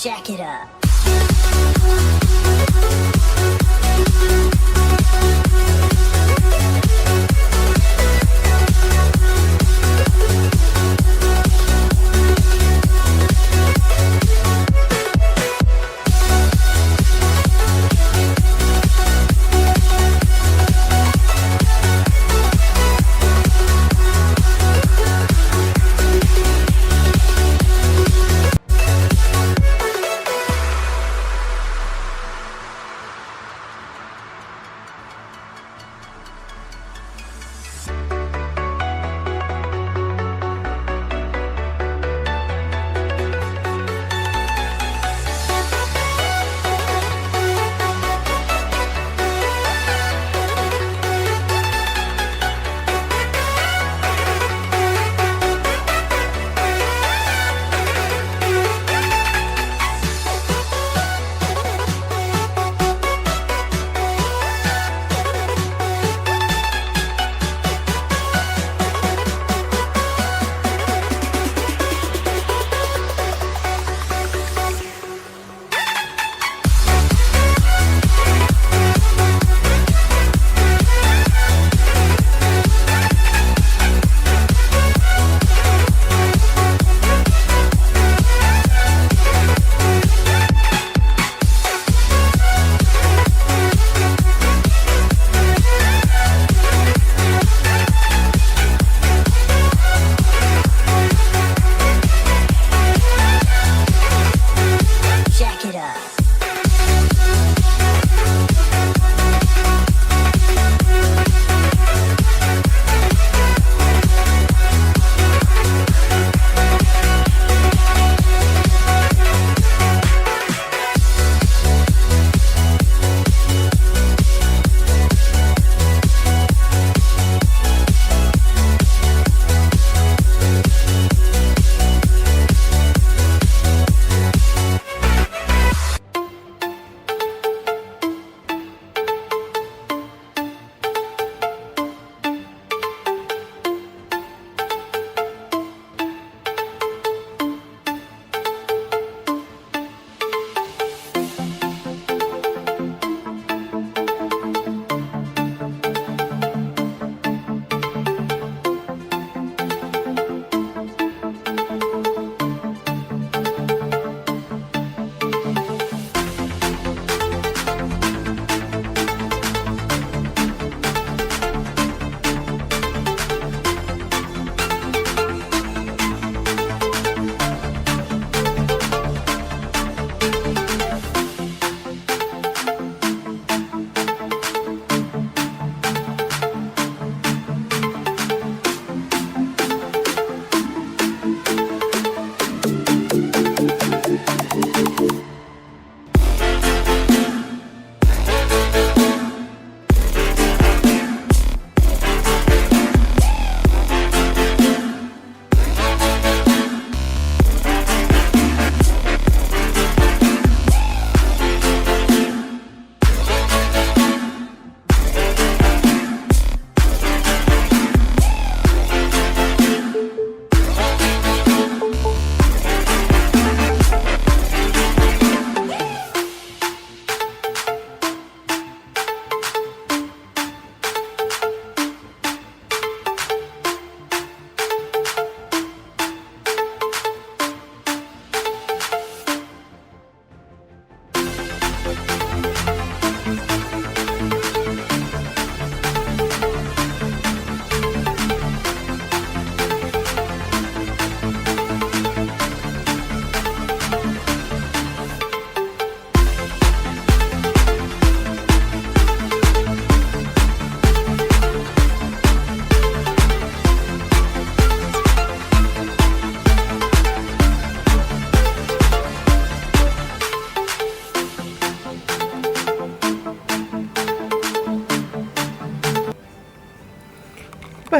Jack it up. Jack it up.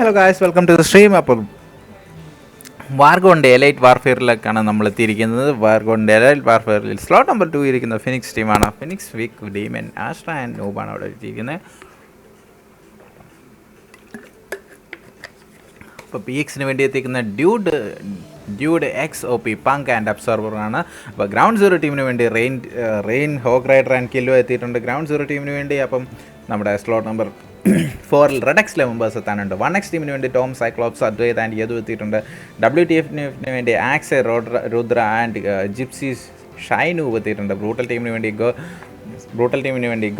Hello guys, welcome to the stream. അപ്പോൾ വാർഗോഡിൻ്റെ elite വാർഫെയറിലേക്കാണ് നമ്മൾ എത്തിയിരിക്കുന്നത്. വാർഗോഡിൻ്റെ എലൈറ്റ് വാർഫെയറിൽ സ്ലോട്ട് നമ്പർ 2 ഇരിക്കുന്ന ഫിനിക്സ് ടീമാണ്. Phoenix Vick Demon Astra and നൂബാണ് അവിടെ എത്തിയിരിക്കുന്നത്. അപ്പോൾ PX വേണ്ടി എത്തിക്കുന്ന dude dude X O P punk and അബ്സോർബറാണ്. അപ്പോൾ ഗ്രൗണ്ട് സീറോ ടീമിന് വേണ്ടി Rain Hog Rider and Killo എത്തിയിട്ടുണ്ട് ഗ്രൗണ്ട് സീറോ ടീമിന് വേണ്ടി. അപ്പം നമ്മുടെ സ്ലോട്ട് നമ്പർ 4 റെഡ് എക്സിലെ മെമ്പേഴ്സ് എത്താനുണ്ട്. 1X ടീമിന് വേണ്ടി Tom Cyclops Advaith and Yadu എത്തിയിട്ടുണ്ട്. WTFന് വേണ്ടി Axe Rudra and Gypsy Shainu എത്തിയിട്ടുണ്ട്. ബ്രൂട്ടൽ ടീമിന് വേണ്ടി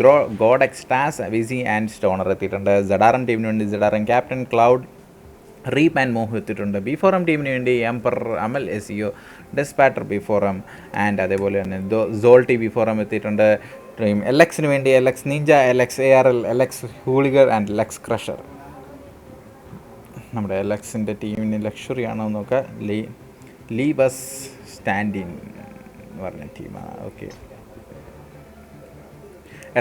ഗോഡ് എക്സ് ടാസ് വിസി ആൻഡ് സ്റ്റോണർ എത്തിയിട്ടുണ്ട്. ജഡാറൻ ടീമിന് വേണ്ടി ജഡാറൻ ക്യാപ്റ്റൻ ക്ലൗഡ് റീപ്പ് ആൻഡ് മോഹ് എത്തിയിട്ടുണ്ട്. B4M ടീമിന് വേണ്ടി എംപർ അമൽ SEO ഡെസ്പാറ്റർ B4M ആൻഡ് അതേപോലെ തന്നെ സോൾട്ടി B4M എത്തിയിട്ടുണ്ട്. ടീം LXന് വേണ്ടി LX ninja, LX ARL, LX ഹൂളിഗർ ആൻഡ് LX ക്രഷർ. നമ്മുടെ LXൻ്റെ ടീമിന് ലക്ഷറി ആണോ നോക്കുക. ലീബസ് സ്റ്റാൻഡിൻ എന്ന് പറഞ്ഞ ടീമാണ്. ഓക്കെ.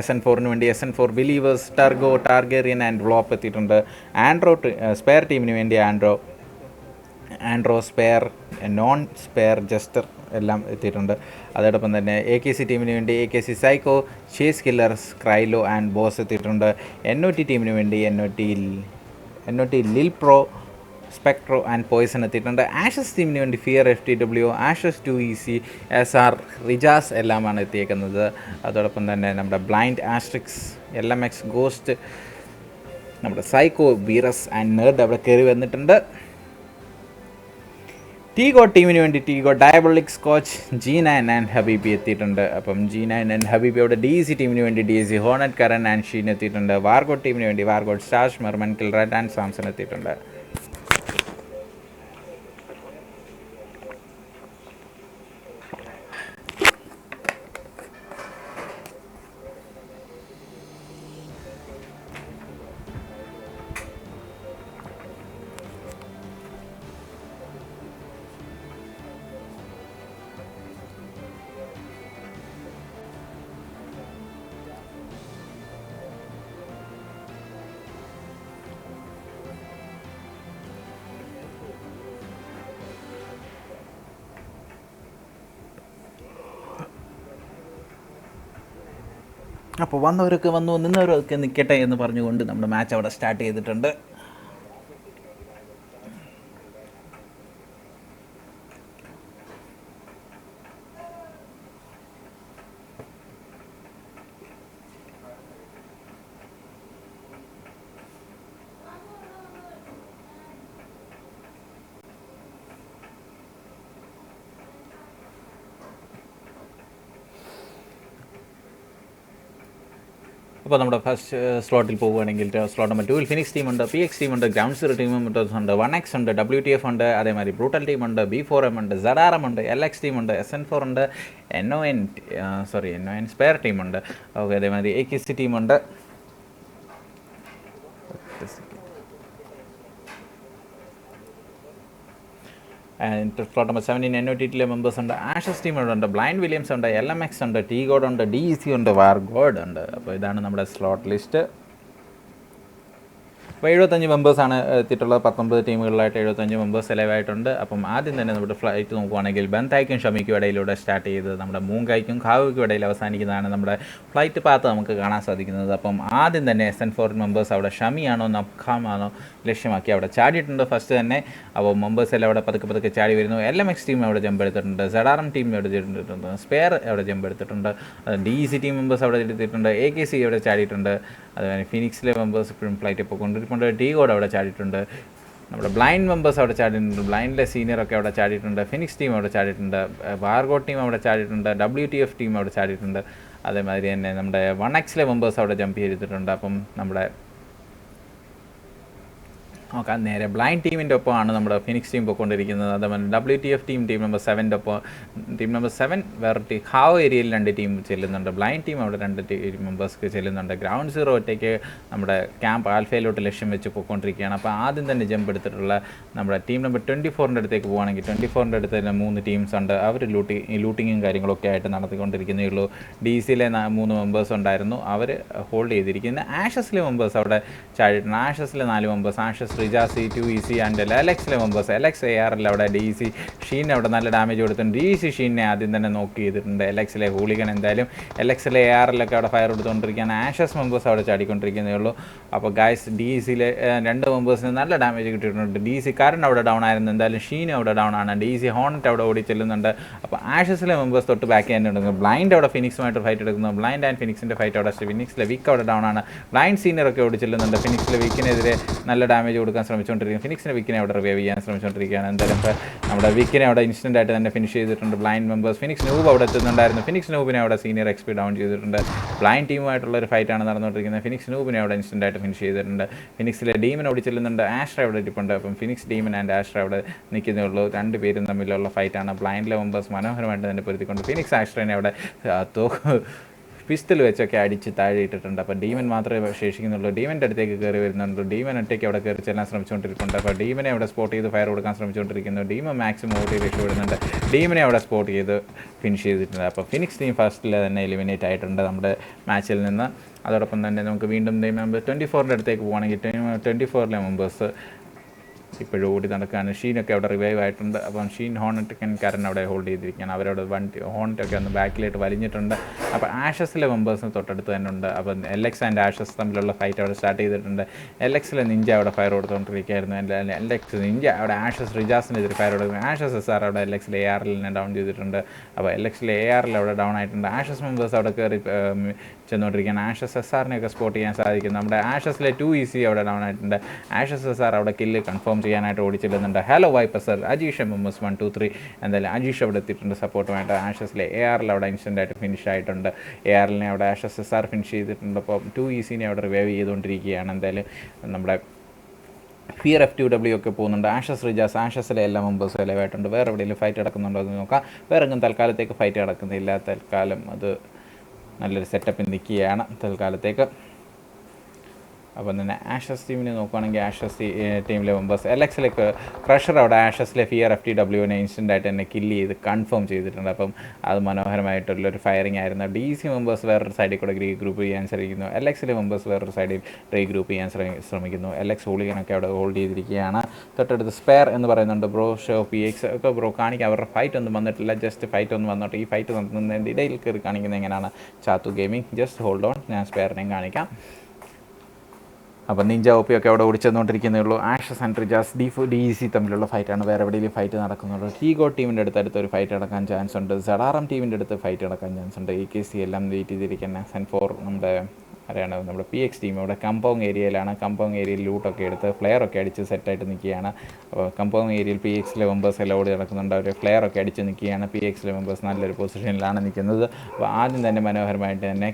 SN4ന് വേണ്ടി SN4 ബിലീവേഴ്സ്, ടർഗോ, ടാർഗേറിയൻ ആൻഡ് വ്ലോപ്പ് എത്തിയിട്ടുണ്ട്. സ്പെയർ ടീമിന് വേണ്ടി Andro spare, non spare jester എല്ലാം എത്തിയിട്ടുണ്ട്. അതോടൊപ്പം തന്നെ AKC ടീമിന് വേണ്ടി AKC സൈക്കോ, ഷേസ് കില്ലർ, സ്ക്രൈലോ ആൻഡ് ബോസ് എത്തിയിട്ടുണ്ട്. NOT ടീമിന് വേണ്ടി NOT lil pro, spectro and poison എത്തിയിട്ടുണ്ട്. ആഷസ് ടീമിന് വേണ്ടി fear FTW, Ashes 2EC, SR, Rijas എല്ലാമാണ് എത്തിയേക്കുന്നത്. അതോടൊപ്പം തന്നെ നമ്മുടെ ബ്ലൈൻഡ് ആസ്ട്രിക്സ്, LMX ഗോസ്റ്റ്, നമ്മുടെ സൈക്കോ, ബീറസ് ആൻഡ് നെർഡ് അവിടെ കയറി വന്നിട്ടുണ്ട്. T-God ടീമിന് വേണ്ടി T-God diabolic coach, G9 and ഹബീബി എത്തിയിട്ടുണ്ട്. അപ്പം G9 ആൻഡ് ഹബീബി അവിടെ DEC ടീമിന് വേണ്ടി DEC Hornet, Karan and Sheen എത്തിയിട്ടുണ്ട്. വാർഗോഡ് ടീമിന് വേണ്ടി Wargod, Stash, Merman, Killred and Samson എത്തിയിട്ടുണ്ട്. അപ്പോൾ വന്നവരൊക്കെ വന്നു, നിന്നവരൊക്കെ നിൽക്കട്ടെ എന്ന് പറഞ്ഞുകൊണ്ട് നമ്മുടെ മാച്ച് അവിടെ സ്റ്റാർട്ട് ചെയ്തിട്ടുണ്ട്. അപ്പോൾ നമ്മുടെ ഫസ്റ്റ് സ്ലോട്ടിൽ പോവുകയാണെങ്കിൽ സ്ലോട്ട് നമ്പർ 2 ഫിനിക്സ് ടീമുണ്ട്, PX ടീമുണ്ട്, ഗ്രൗണ്ട് സീറോ ടീമുണ്ട്, 1X ഉണ്ട്, WTF ഉണ്ട്, അതേമാതിരി ബ്രൂട്ടൽ ടീമുണ്ട്, B4M ഉണ്ട്, ZRM ഉണ്ട്, LX ടീമുണ്ട്, SN4 ഉണ്ട്, NON സ്പെയർ ടീമുണ്ട്. ഓക്കെ. അതേമാതിരി AKC ടീമുണ്ട്. സ്ലോട്ട് നമ്പർ 17 NOTറ്റിലെ മെമ്പേഴ്സ് ഉണ്ട്. ആഷസ് ടീമുണ്ട്, ബ്ലൈൻഡ് വില്യംസ് ഉണ്ട്, LMX ഉണ്ട്, T-God ഉണ്ട്, DEC ഉണ്ട്, വാർഗോഡ് ഉണ്ട്. അപ്പോൾ ഇതാണ് നമ്മുടെ സ്ലോട്ട് ലിസ്റ്റ്. അപ്പോൾ 75 മെമ്പേഴ്സാണ് എത്തിയിട്ടുള്ളത്. 19 ടീമുകളിലായിട്ട് 75 മെമ്പേഴ്സ് ലൈവായിട്ടുണ്ട്. അപ്പം ആദ്യം തന്നെ നമ്മുടെ ഫ്ലൈറ്റ് നോക്കുവാണെങ്കിൽ ബന്തായ്ക്കും ഷമിക്കും ഇടയിലൂടെ സ്റ്റാർട്ട് ചെയ്ത് നമ്മുടെ മൂങ്കായ്ക്കും ഖാവുക്കും ഇടയിൽ അവസാനിക്കുന്നതാണ് നമ്മുടെ ഫ്ലൈറ്റ് പാത്ത് നമുക്ക് കാണാൻ സാധിക്കുന്നത്. അപ്പം ആദ്യം തന്നെ SN4 മെമ്പേഴ്സ് അവിടെ ഷമിയാണോ നബ്ഖാമാണോ ലക്ഷ്യമാക്കി അവിടെ ചാടിയിട്ടുണ്ട് ഫസ്റ്റ് തന്നെ. അപ്പോൾ മെമ്പേഴ്സ് എല്ലാം അവിടെ പതുക്കെ ചാടി വരുന്നു. LMX ടീം അവിടെ ജമ്പ് എടുത്തിട്ടുണ്ട്, ZRM ടീം അവിടെ ജമ്പ് എടുത്തിട്ടുണ്ട്, സ്പെയർ അവിടെ ജമ്പ് എടുത്തിട്ടുണ്ട്, DEC ടീം മെമ്പേഴ്സ് അവിടെ എടുത്തിട്ടുണ്ട്, AKC അവിടെ ചാടിയിട്ടുണ്ട്. അതുപോലെ ഫിനിക്സിലെ മെമ്പേഴ്സ് ഇപ്പോഴും ഫ്ലൈറ്റ് ഇപ്പോൾ കൊണ്ടിരിപ്പുണ്ട്. T-God അവിടെ ചാടിയിട്ടുണ്ട്. നമ്മുടെ ബ്ലൈൻഡ് മെമ്പേഴ്സ് അവിടെ ചാടിയിട്ടുണ്ട്, ബ്ലൈൻഡിലെ സീനിയറൊക്കെ അവിടെ ചാടിയിട്ടുണ്ട്. ഫിനിക്സ് ടീം അവിടെ ചാടിയിട്ടുണ്ട്, വാർഗോഡ് ടീം അവിടെ ചാടിയിട്ടുണ്ട്, WTF ടീം അവിടെ ചാടിയിട്ടുണ്ട്. അതേമാതിരി തന്നെ നമ്മുടെ 1Xലെ മെമ്പേഴ്സ് അവിടെ ജമ്പ് ചെയ്തിട്ടുണ്ട്. അപ്പം നമ്മുടെ നോക്കാം, നേരെ ബ്ലൈൻഡ് ടീമിൻ്റെ ഒപ്പമാണ് നമ്മുടെ ഫിനിക്സ് ടീം പോയിക്കൊണ്ടിരിക്കുന്നത്. അതേപോലെ WTF ടീം നമ്പർ 7ൻ്റെ ഒപ്പം ടീം നമ്പർ 7 വേറെ ഹാവ് ഏരിയയിൽ 2 ടീം ചെല്ലുന്നുണ്ട്. ബ്ലൈൻഡ് ടീം അവിടെ 2 ടീം മെമ്പേഴ്സ്ക്ക് ചെല്ലുന്നുണ്ട്. ഗ്രൗണ്ട് സീറോ ഒറ്റയ്ക്ക് നമ്മുടെ ക്യാമ്പ് ആൽഫയിലോട്ട് ലക്ഷ്യം വെച്ച് പോയിക്കൊണ്ടിരിക്കുകയാണ്. അപ്പോൾ ആദ്യം തന്നെ ജമ്പ് എടുത്തിട്ടുള്ള നമ്മുടെ ടീം നമ്പർ 24ൻ്റെ അടുത്തേക്ക് പോകുകയാണെങ്കിൽ 24ൻ്റെ അടുത്ത് തന്നെ 3 ടീംസ് ഉണ്ട്. അവർ ലൂട്ടിങ്ങും കാര്യങ്ങളൊക്കെ ആയിട്ട് നടത്തിക്കൊണ്ടിരിക്കുന്നേ ഉള്ളൂ. DCയിലെ 3 മെമ്പേഴ്സ് ഉണ്ടായിരുന്നു, അവർ ഹോൾഡ് ചെയ്തിരിക്കുന്നത്. ആഷസിലെ മെമ്പേഴ്സ് അവിടെ ചാടിയിട്ടുണ്ട്. ആഷസിലെ 4 മെമ്പേഴ്സ്, ആഷസ് റിജാസി, 2EC ആൻഡ് എലക്സിലെ മെമ്പേഴ്സ്. എലക്സ് ARL അവിടെ DEC ഷീൻ അവിടെ നല്ല ഡാമേജ് കൊടുത്തിട്ടുണ്ട്. DEC ഷീനെ ആദ്യം തന്നെ നോക്ക് ചെയ്തിട്ടുണ്ട്. എലക്സിലെ ഹൂളിഗൻ എന്തായാലും എലക്സിലെ ARL ഒക്കെ അവിടെ ഫയർ കൊടുത്തുകൊണ്ടിരിക്കുകയാണ്. ആഷസ് മെമ്പേഴ്സ് അവിടെ ചാടിക്കൊണ്ടിരിക്കുന്നേ ഉള്ളൂ. അപ്പോൾ ഗായ്സ് DECയിലെ 2 മെമ്പേഴ്സിന് നല്ല ഡാമേജ് കിട്ടിയിട്ടുണ്ട്. DEC കാരൻ അവിടെ ഡൗൺ ആയിരുന്നു. എന്തായാലും ഷീൻ അവിടെ ഡൗൺ ആണ്. DEC ഹോണറ്റ് അവിടെ ഓടി ചെല്ലുന്നുണ്ട്. അപ്പോൾ ആഷസിലെ മെമ്പേഴ്സ് തൊട്ട് ബാക്ക് ചെയ്യാൻ എടുക്കുന്നു. ബ്ലൈൻഡ് അവിടെ ഫിനിക്സുമായിട്ട് ഫൈറ്റ് എടുക്കുന്നു. ബ്ലൈൻഡ് ആൻഡ് ഫിനിക്സിൻ്റെ ഫൈറ്റ് അവിടെ ഫിനിക്സിലെ വിക്ക് അവിടെ ഡൗൺ ആണ്. ബ്ലൈൻഡ് സീനിയറൊക്കെ ഓടി ചെല്ലുന്നുണ്ട്. ഫിനിക്സിലെ വിക്കിനെതിരെ നല്ല ഡാമേജ് കൊടുക്കാൻ ശ്രമിച്ചുകൊണ്ടിരിക്കുന്നു. ഫിനിക്സിൻ്റെ വിക്കിനെ അവിടെ റിവൈവ് ചെയ്യാൻ ശ്രമിച്ചുകൊണ്ടിരിക്കുകയാണ്. എന്തായാലും ഇപ്പോൾ നമ്മുടെ വിക്കിനെ അവിടെ ഇൻസ്റ്റൻ്റ് ആയിട്ട് തന്നെ ഫിനിഷ് ചെയ്തിട്ടുണ്ട് ബ്ലൈൻഡ് മെമ്പേഴ്സ്. ഫിനിക്സ് നൂബ് അവിടെ എത്തുന്നുണ്ടായിരുന്നു. ഫിനിക്സ് നൂബിനെ അവിടെ സീനിയർ XP ഡൗൺ ചെയ്തിട്ടുണ്ട്. ബ്ലൈൻഡ് ടീമുമായിട്ടുള്ള ഒരു ഫൈറ്റാണ് നടന്നുകൊണ്ടിരിക്കുന്നത്. ഫിനിക്സ് നൂബിനെ അവിടെ ഇൻസ്റ്റൻ്റ് ആയിട്ട് ഫിനിഷ് ചെയ്തിട്ടുണ്ട്. ഫിനിക്സിലെ ഡീമൻ ഓടി ചെല്ലുന്നുണ്ട്. ആഷ്ര അവിടെ ഇരിപ്പുണ്ട്. അപ്പം ഫിനിക്സ് ഡീമൻ ആൻഡ് ആഷ്ര അവിടെ നിൽക്കുന്നേ ഉള്ളൂ. 2 പേരും തമ്മിലുള്ള ഫൈറ്റാണ്. ബ്ലൈൻഡിലെ മെമ്പേഴ്സ് മനോഹരമായിട്ട് തന്നെ പൊരുത്തിക്കൊണ്ട് ഫിനിക്സ് ആഷ്രനെ അവിടെ പിസ്റ്റൽ വെച്ചൊക്കെ അടിച്ച് താഴെ ഇട്ടിട്ടുണ്ട്. അപ്പോൾ ഡീമൻ മാത്രമേ ശേഷിക്കുന്നുള്ളൂ. ഡീമൻ്റെ അടുത്തേക്ക് കയറി വരുന്നുണ്ട്. ഡീമൻ ഒറ്റയ്ക്ക് അവിടെ കയറി ചെല്ലാൻ ശ്രമിച്ചുകൊണ്ടിരിക്കുന്നുണ്ട്. അപ്പോൾ ഡീമനെ അവിടെ സ്പോട്ട് ചെയ്ത് ഫയർ കൊടുക്കാൻ ശ്രമിച്ചുകൊണ്ടിരിക്കുന്നു. ഡീമൻ മാക്സിമം ഓടി രക്ഷപ്പെടുന്നുണ്ട്. ഡീമനെ അവിടെ സ്പോട്ട് ചെയ്ത് ഫിനിഷ് ചെയ്തിട്ടുണ്ട്. അപ്പോൾ ഫിനിക്സ് ടീം ഫസ്റ്റിൽ തന്നെ എലിമിനേറ്റ് ആയിട്ടുണ്ട് നമ്മുടെ മാച്ചിൽ നിന്ന്. അതോടൊപ്പം തന്നെ നമുക്ക് വീണ്ടും നമ്പർ 24ൻ്റെ അടുത്തേക്ക് പോകുകയാണെങ്കിൽ 24ലെ മെമ്പേഴ്സ് ഇപ്പോഴും ഓടി നടക്കുകയാണ്. ഷീനൊക്കെ അവിടെ റിവൈവ് ആയിട്ടുണ്ട്. അപ്പം ഷീൻ ഹോണറ്റക്കാരൻ അവിടെ ഹോൾഡ് ചെയ്തിരിക്കുകയാണ്. അവരവിടെ ഹോണറ്റൊക്കെ ഒന്ന് ബാക്കിലായിട്ട് വലിഞ്ഞിട്ടുണ്ട്. അപ്പോൾ ആഷസിലെ മെമ്പേഴ്സിന് തൊട്ടടുത്ത് തന്നെ ഉണ്ട്. അപ്പം LX ആൻഡ് ആഷസ് തമ്മിലുള്ള ഫൈറ്റ് അവിടെ സ്റ്റാർട്ട് ചെയ്തിട്ടുണ്ട്. LXലെ നിഞ്ച അവിടെ ഫയർ കൊടുത്തുകൊണ്ടിരിക്കുകയായിരുന്നു. LX നിഞ്ച അവിടെ ആഷസ് റിജാസിനെതിരെ ഫയർ കൊടുക്കുന്നു. ആഷസ് SR അവിടെ LXലെ ARLനെ ഡൗൺ ചെയ്തിട്ടുണ്ട്. അപ്പോൾ LXലെ ARL അവിടെ ഡൗൺ ആയിട്ടുണ്ട്. ആഷസ് മെമ്പേഴ്സ് അവിടെ കയറി ചെന്നുകൊണ്ടിരിക്കുകയാണ്. ആഷസ് SRനെയൊക്കെ സ്പോട്ട് ചെയ്യാൻ സാധിക്കും. നമ്മുടെ ആഷസിലെ 2EC അവിടെ ഡൗൺ ആയിട്ടുണ്ട്. ആഷസ് SR അവിടെ കില്ല് കൺഫേം ചെയ്യാനായിട്ട് ഓടിച്ചെല്ലുന്നുണ്ട്. Hello viper sir, Ajeesh members 1 2 3. എന്തായാലും അജീഷ് അവിടെ എത്തിയിട്ടുണ്ട് സപ്പോർട്ടുമായിട്ട്. ആഷസിലെ ARL അവിടെ ഇൻസ്റ്റൻ്റ് ആയിട്ട് ഫിനിഷ് ആയിട്ടുണ്ട്. ARLനെ അവിടെ ആഷസ് SR ഫിനിഷ് ചെയ്തിട്ടുണ്ട്. അപ്പോൾ 2ECനെ അവിടെ റിവൈവ് ചെയ്തുകൊണ്ടിരിക്കുകയാണ്. എന്തായാലും നമ്മുടെ ഫിയർ F2W ഒക്കെ പോകുന്നുണ്ട്. ആഷസ് റിജാസ് ആഷസിലെ എല്ലാ മെമ്പേഴ്സും ലൈവായിട്ടുണ്ട്. വേറെ എവിടെയെങ്കിലും ഫൈറ്റ് നടക്കുന്നുണ്ടോ എന്ന് നോക്കാം. വേറെ എങ്ങും തൽക്കാലത്തേക്ക് ഫൈറ്റ് നടക്കുന്നില്ല. തൽക്കാലം അത് നല്ലൊരു സെറ്റപ്പിൽ നിൽക്കുകയാണ് തൽക്കാലത്തേക്ക്. അപ്പം തന്നെ ആഷസ് ടീമിനെ നോക്കുകയാണെങ്കിൽ ആഷസ് ടീമിലെ മെമ്പേഴ്സ് LXലേക്ക് ക്രഷർ അവിടെ ആഷസിലെ ഫിയർ FTWനെ ഇൻസ്റ്റൻ്റ് ആയിട്ട് തന്നെ കില്ല് ചെയ്ത് കൺഫേം ചെയ്തിട്ടുണ്ട്. അപ്പം അത് മനോഹരമായിട്ടുള്ളൊരു ഫയറിംഗ് ആയിരുന്നു. DC മെമ്പേഴ്സ് വേറൊരു സൈഡിൽ കൂടെ ഗ്രൂപ്പ് ചെയ്യാൻ ശ്രമിക്കുന്നു. LXലെ മെമ്പേഴ്സ് വേറൊരു സൈഡിൽ ഗ്രൂപ്പ് ചെയ്യാൻ ശ്രമിക്കുന്നു. LX ഹോളിഗനൊക്കെ അവിടെ ഹോൾഡ് ചെയ്തിരിക്കുകയാണ്. തൊട്ടടുത്ത് സ്പെയർ എന്ന് പറയുന്നുണ്ട്. ബ്രോ ഷോ PX ഒക്കെ ബ്രോ കാണിക്കുക. അവരുടെ ഫൈറ്റ് ഒന്നും വന്നിട്ടില്ല. ജസ്റ്റ് ഫൈറ്റ് ഒന്ന് വന്നോട്ടെ. ഈ ഫൈറ്റ് നടത്തുന്നതിൻ്റെ ഇടയിൽ കയറി കാണിക്കുന്നത് എങ്ങനെയാണ് Chathu gaming. Just hold on, ഞാൻ സ്പെയറിനെയും കാണിക്കാം. അപ്പോൾ നിഞ്ച OP ഒക്കെ അവിടെ ഓടിച്ചെന്നുകൊണ്ടിരിക്കുന്നേ ഉള്ളൂ. ആഷസ് ആൻഡ് റിജാസ് DEC തമ്മിലുള്ള ഫൈറ്റാണ്. വേറെ എവിടെയെങ്കിലും ഫൈറ്റ് നടക്കുന്നുള്ളൂ. WARGOD ടീമിൻ്റെ അടുത്ത് ഒരു ഫൈറ്റ് നടക്കാൻ ചാൻസ് ഉണ്ട്. ZRM ടീമിൻ്റെ അടുത്ത് ഫൈറ്റ് നടക്കാൻ ചാൻസ് ഉണ്ട്. AKC എല്ലാം വെയിറ്റ് ചെയ്തിരിക്കുന്ന സെൻ4 നമ്മുടെ ആരാണ് നമ്മുടെ PX ടീം ഇവിടെ കമ്പൗണ്ട് ഏരിയയിലാണ്. കമ്പൗണ്ട് ഏരിയയിൽ ലൂട്ടൊക്കെ എടുത്ത് ഫ്ലെയറൊക്കെ അടിച്ച് സെറ്റായിട്ട് നിൽക്കുകയാണ്. അപ്പോൾ കമ്പൗണ്ട് ഏരിയയിൽ PXലെ മെമ്പേഴ്സ് എല്ലാം ഓടി നടക്കുന്നുണ്ട്. അവർ ഫ്ലെയറൊക്കെ അടിച്ച് നിൽക്കുകയാണ്. PXലെ മെമ്പേഴ്സ് നല്ലൊരു പൊസിഷനിലാണ് നിൽക്കുന്നത്. അപ്പോൾ ആദ്യം തന്നെ മനോഹരമായിട്ട് തന്നെ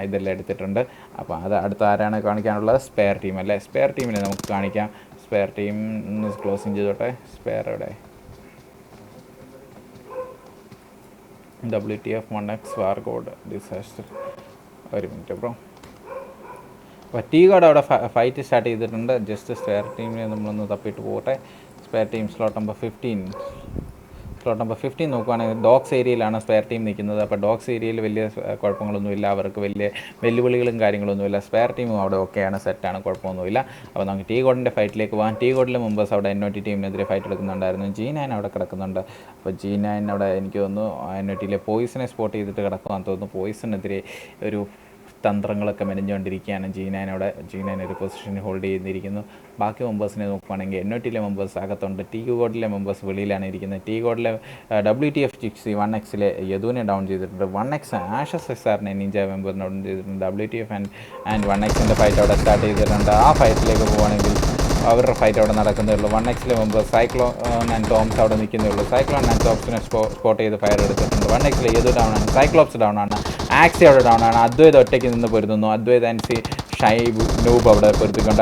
ഇതെല്ലാം എടുത്തിട്ടുണ്ട്. അപ്പോൾ അത് അടുത്ത ആരാണ് കാണിക്കാനുള്ളത്? സ്പെയർ ടീം അല്ലേ. സ്പെയർ ടീമിനെ നമുക്ക് കാണിക്കാം. സ്പെയർ ടീം ക്ലോസിങ് ചെയ്തോട്ടെ. സ്പെയർ ഇവിടെ WTF 1X WARGOD ഡിസാസ്റ്റർ. ഒരു മിനിറ്റ് ബ്രോ. അപ്പോൾ WARGOD അവിടെ ഫൈറ്റ് സ്റ്റാർട്ട് ചെയ്തിട്ടുണ്ട്. ജസ്റ്റ് സ്പെയർ ടീമിനെ നമ്മളൊന്ന് തപ്പിയിട്ട് പോകട്ടെ. സ്പെയർ ടീം സ്ലോട്ട് നമ്പർ 15 നോക്കുകയാണെങ്കിൽ ഡോഗ്സ് ഏരിയയിലാണ് സ്പെയർ ടീം നിൽക്കുന്നത്. അപ്പോൾ ഡോഗ്സ് ഏരിയയിൽ വലിയ കുഴപ്പങ്ങളൊന്നുമില്ല. അവർക്ക് വലിയ വെല്ലുവിളികളും കാര്യങ്ങളൊന്നുമില്ല. സ്പെയർ ടീമും അവിടെ ഓക്കെയാണ്, സെറ്റാണ്, കുഴപ്പമൊന്നുമില്ല. അപ്പോൾ നമുക്ക് WARGODൻ്റെ ഫൈറ്റിലേക്ക് പോകാം. WARGODലെ മെമ്പേഴ്സ് അവിടെ NOT ടീമിനെതിരെ ഫൈറ്റ് എടുക്കുന്നുണ്ടായിരുന്നു. G9 അവിടെ കിടക്കുന്നുണ്ട്. അപ്പോൾ G9 അവിടെ എനിക്ക് തോന്നുന്നു NOTയിലെ പോയിസനെ സ്പോട്ട് ചെയ്തിട്ട് കിടക്കുമെന്ന് തോന്നുന്നു. പോയിസനെതിരെ ഒരു തന്ത്രങ്ങളൊക്കെ മെനഞ്ഞുകൊണ്ടിരിക്കുകയാണ് G9 ഒരു പൊസിഷൻ ഹോൾഡ് ചെയ്തിരിക്കുന്നു. ബാക്കി മെമ്പേഴ്സിനെ നോക്കുകയാണെങ്കിൽ NOTയിലെ മെമ്പേഴ്സ് അകത്തുണ്ട്. WARGODലെ മെമ്പേഴ്സ് വെളിയിലാണ് ഇരിക്കുന്നത്. WARGODലെ WTF 1Xലെ യദുവിനെ ഡൗൺ ചെയ്തിട്ടുണ്ട്. 1X ആഷസ് SRനെ നിഞ്ച മെമ്പർ ഡൗൺ ചെയ്തിട്ടുണ്ട്. WTF ആൻഡ് 1Xൻ്റെ ഫൈറ്റ് അവിടെ സ്റ്റാർട്ട് ചെയ്തിട്ടുണ്ട്. ആ ഫൈറ്റിലേക്ക് പോവുകയാണെങ്കിൽ അവരുടെ ഫൈറ്റ് അവിടെ നടക്കുന്നേ ഉള്ളൂ. 1Xലെ മെമ്പേഴ്സ് സൈക്ലോൺ ആൻഡ് ടോംസ് അവിടെ നിൽക്കുന്നേ ഉള്ളൂ. സൈക്ലോൺ ആൻഡ് ടോംസിനെ സ്പോട്ട് ചെയ്ത് ഫയർ എടുത്തിട്ടുണ്ട്. 1Xലെ യദു ഡൗൺ ആണ്. സൈക്ലോപ്സ് ഡൗൺ ആണ്. ആക്സി അവിടെ ഡൗൺ ആണ്. അദ്വൈത് ഒറ്റയ്ക്ക് നിന്ന് പൊരുതുന്നു. അദ്വൈത് ആൻഡ് നൂബ് അവിടെ പൊരുത്തിക്കൊണ്ട്